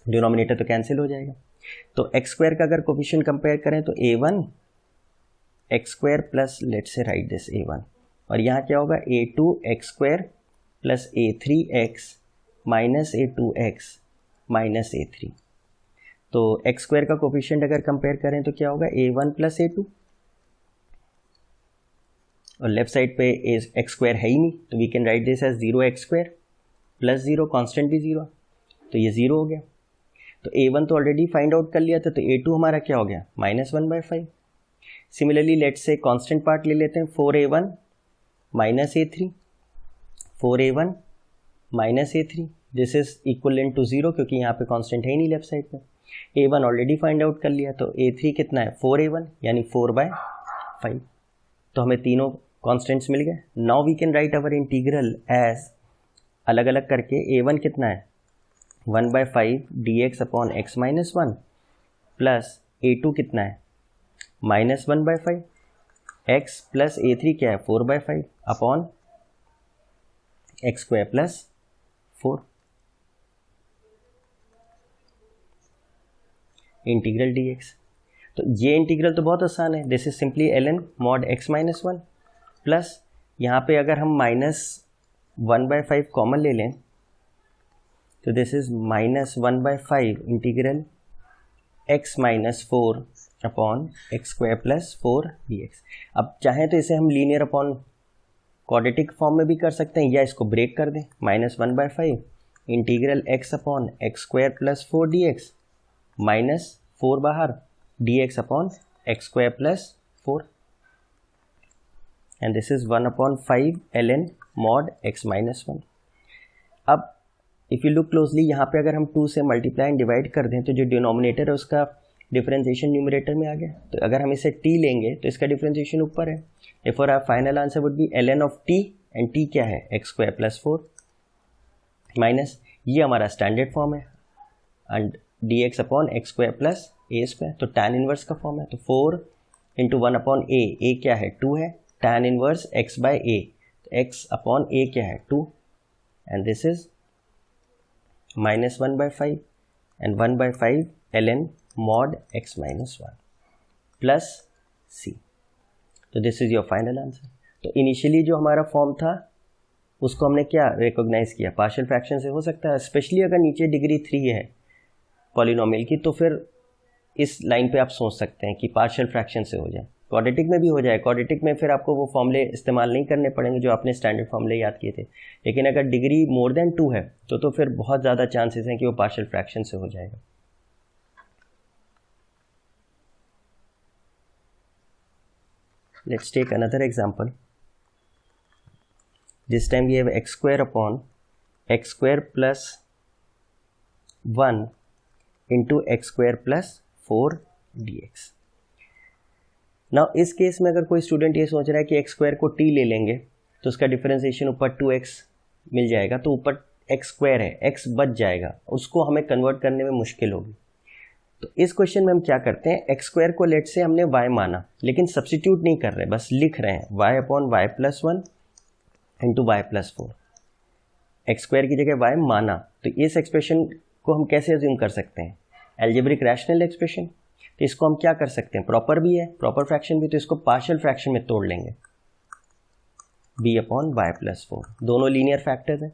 डिनोमिनेटर तो कैंसिल हो जाएगा, तो x² का अगर कोफिशिएंट कंपेयर करें तो A1 x² plus let's say right this A1, और यहाँ क्या होगा A2 x² plus A3x minus A2x minus A3। तो x² का कोफिशिएंट अगर कंपेयर करें तो क्या होगा A1 प्लस A2, और लेफ्ट साइड पे x² है ही नहीं तो we can write this as 0x² plus 0, constant भी 0, तो ये 0 हो गया। तो A1 तो ऑलरेडी फाइंड आउट कर लिया था, तो A2 हमारा क्या हो गया -1/5। Similarly let's say constant part ले लेते हैं 4A1 minus A3, 4A1 minus A3, this is equivalent to 0 क्योंकि यहाँ पे कांस्टेंट है ही नहीं लेफ्ट साइड पे। A1 ऑलरेडी फाइंड आउट कर लिया, तो A3 कितना है 4A1 यानी 4/5। तो हमें तीनों कॉन्स्टेंट्स मिल गए. Now we can write our integral as, अलग अलग करके, a1 कितना है 1/5 dx upon x minus 1 plus a2 कितना है -1/5 x प्लस a3 क्या है 4/5 upon x square plus 4. Integral dx. तो ये इंटीग्रल तो बहुत आसान है. This is simply ln mod x minus 1 plus यहाँ पे अगर हम -1/5 कॉमन ले लें तो this is -1/5 integral x minus 4 upon x square plus 4 dx. अब चाहें तो इसे हम लीनियर अपॉन क्वाड्रेटिक फॉर्म में भी कर सकते हैं या इसको ब्रेक कर दें. -1/5 integral x upon x square plus 4 dx minus 4 बाहर dx upon x square plus 4 and this is 1/5 ln mod x minus 1. अब इफ़ यू लुक क्लोजली यहाँ पे अगर हम 2 से मल्टीप्लाई एंड डिवाइड कर दें तो जो डिनोमिनेटर है उसका डिफरेंशिएशन न्यूमरेटर में आ गया. तो अगर हम इसे t लेंगे तो इसका डिफरेंशिएशन ऊपर है. Therefore our final answer would be ln of t, and t क्या है एक्स स्क्वायर प्लस 4 माइनस ये हमारा स्टैंडर्ड फॉर्म है and dx upon x square plus A square. तो tan इनवर्स का फॉर्म है. तो 4 इंटू 1 अपॉन ए क्या है 2 है. tan इनवर्स x बाय ए, तो x अपॉन ए क्या है 2 and this is -1/5 and 1/5 ln mod x minus 1 plus c. तो this is your final answer. तो इनिशियली जो हमारा फॉर्म था उसको हमने क्या रिकॉग्नाइज किया, पार्शियल फ्रैक्शन से हो सकता है, स्पेशली अगर नीचे डिग्री 3 है पॉलिनोमियल की तो फिर इस लाइन पे आप सोच सकते हैं कि पार्शियल फ्रैक्शन से हो जाए. क्वाड्रेटिक में भी हो जाए. क्वाड्रेटिक में फिर आपको वो फॉर्मूले इस्तेमाल नहीं करने पड़ेंगे जो आपने स्टैंडर्ड फॉर्मूले याद किए थे. लेकिन अगर डिग्री मोर देन 2 है तो फिर बहुत ज़्यादा चांसेस हैं कि वो पार्शियल फ्रैक्शन से हो जाएगा. Let's take another example. This time we have x square upon x square plus 1 into x square plus 4 dx. Now इस केस में अगर कोई स्टूडेंट ये सोच रहा है कि x स्क्वायर को t ले लेंगे तो उसका डिफरेंशिएशन ऊपर 2x मिल जाएगा, तो ऊपर x स्क्वायर है, x बच जाएगा, उसको हमें कन्वर्ट करने में मुश्किल होगी. तो इस क्वेश्चन में हम क्या करते हैं, एक्स स्क्वायर को लेट से हमने y माना लेकिन सब्स्टिट्यूट नहीं कर रहे, बस लिख रहे हैं y upon y plus 1 into y plus 4. X square की जगह y माना, तो इस एक्सप्रेशन को हम कैसे अज्यूम कर सकते हैं, एल्जेब्रिक रैशनल एक्सप्रेशन. तो इसको हम क्या कर सकते हैं, प्रॉपर भी है, प्रॉपर फ्रैक्शन भी, तो इसको पार्शियल फ्रैक्शन में तोड़ लेंगे. b अपॉन वाई प्लस 4, दोनों लीनियर फैक्टर्स हैं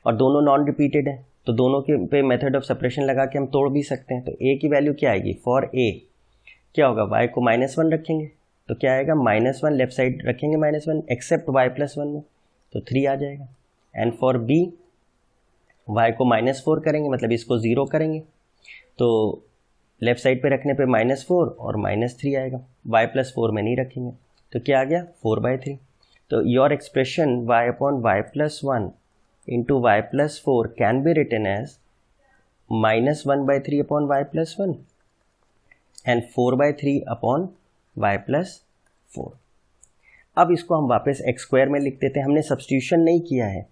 और दोनों नॉन रिपीटेड है, तो दोनों के पे मेथड ऑफ सेपरेशन लगा के हम तोड़ भी सकते हैं. तो a की वैल्यू क्या आएगी, फॉर a क्या होगा, y को -1 रखेंगे तो क्या आएगा -1, लेफ्ट साइड रखेंगे -1 एक्सेप्ट y प्लस 1 में तो 3 आ जाएगा. एंड फॉर b y को -4 करेंगे, मतलब इसको 0 करेंगे तो लेफ्ट साइड पे रखने पे -4 और -3 आएगा. y प्लस 4 में नहीं रखेंगे तो क्या आ गया 4/3. तो your expression y upon y plus 1 into y plus 4 can be written as -1/3 upon y plus 1 and 4/3 upon y plus 4. अब इसको हम वापस x स्क्वायर में लिख देते हैं. हमने सब्स्टिट्यूशन नहीं किया है,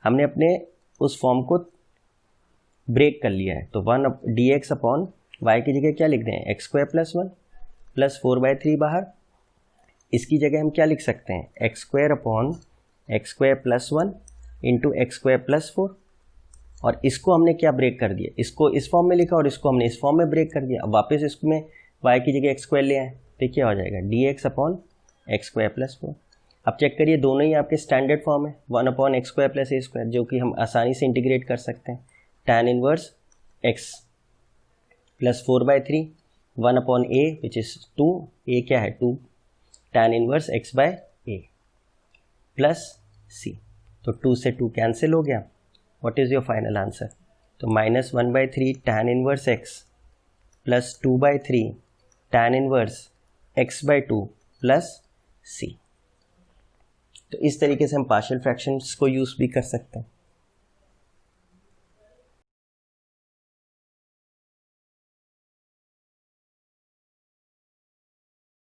हमने अपने उस फॉर्म को ब्रेक कर लिया है. तो 1 dx अपॉन y की जगह क्या लिख दें, एक्स स्क्वायर प्लस 1 प्लस 4/3 बाहर. इसकी जगह हम क्या लिख सकते हैं, x square upon x square plus 1 into x square plus 4. और इसको हमने क्या ब्रेक कर दिया, इसको इस फॉर्म में लिखा और इसको हमने इस फॉर्म में ब्रेक कर दिया. अब वापस इसमें y की जगह एक्स स्क्वायर ले आए तो क्या हो जाएगा, dx upon x square plus 4. अब चेक करिए दोनों ही आपके स्टैंडर्ड फॉर्म है, 1 अपॉन एक्स स्क्वायर प्लस ए स्क्वायर, जो कि हम आसानी से इंटीग्रेट कर सकते हैं. tan inverse x plus 4/3 1 upon a which is 2, a क्या है 2, tan inverse x by a plus c. तो 2 से 2 कैंसिल हो गया. What is your final answer, तो -1/3 tan inverse x plus 2/3 tan inverse x by 2 plus c. तो इस तरीके से हम पार्शियल फ्रैक्शंस को यूज़ भी कर सकते हैं.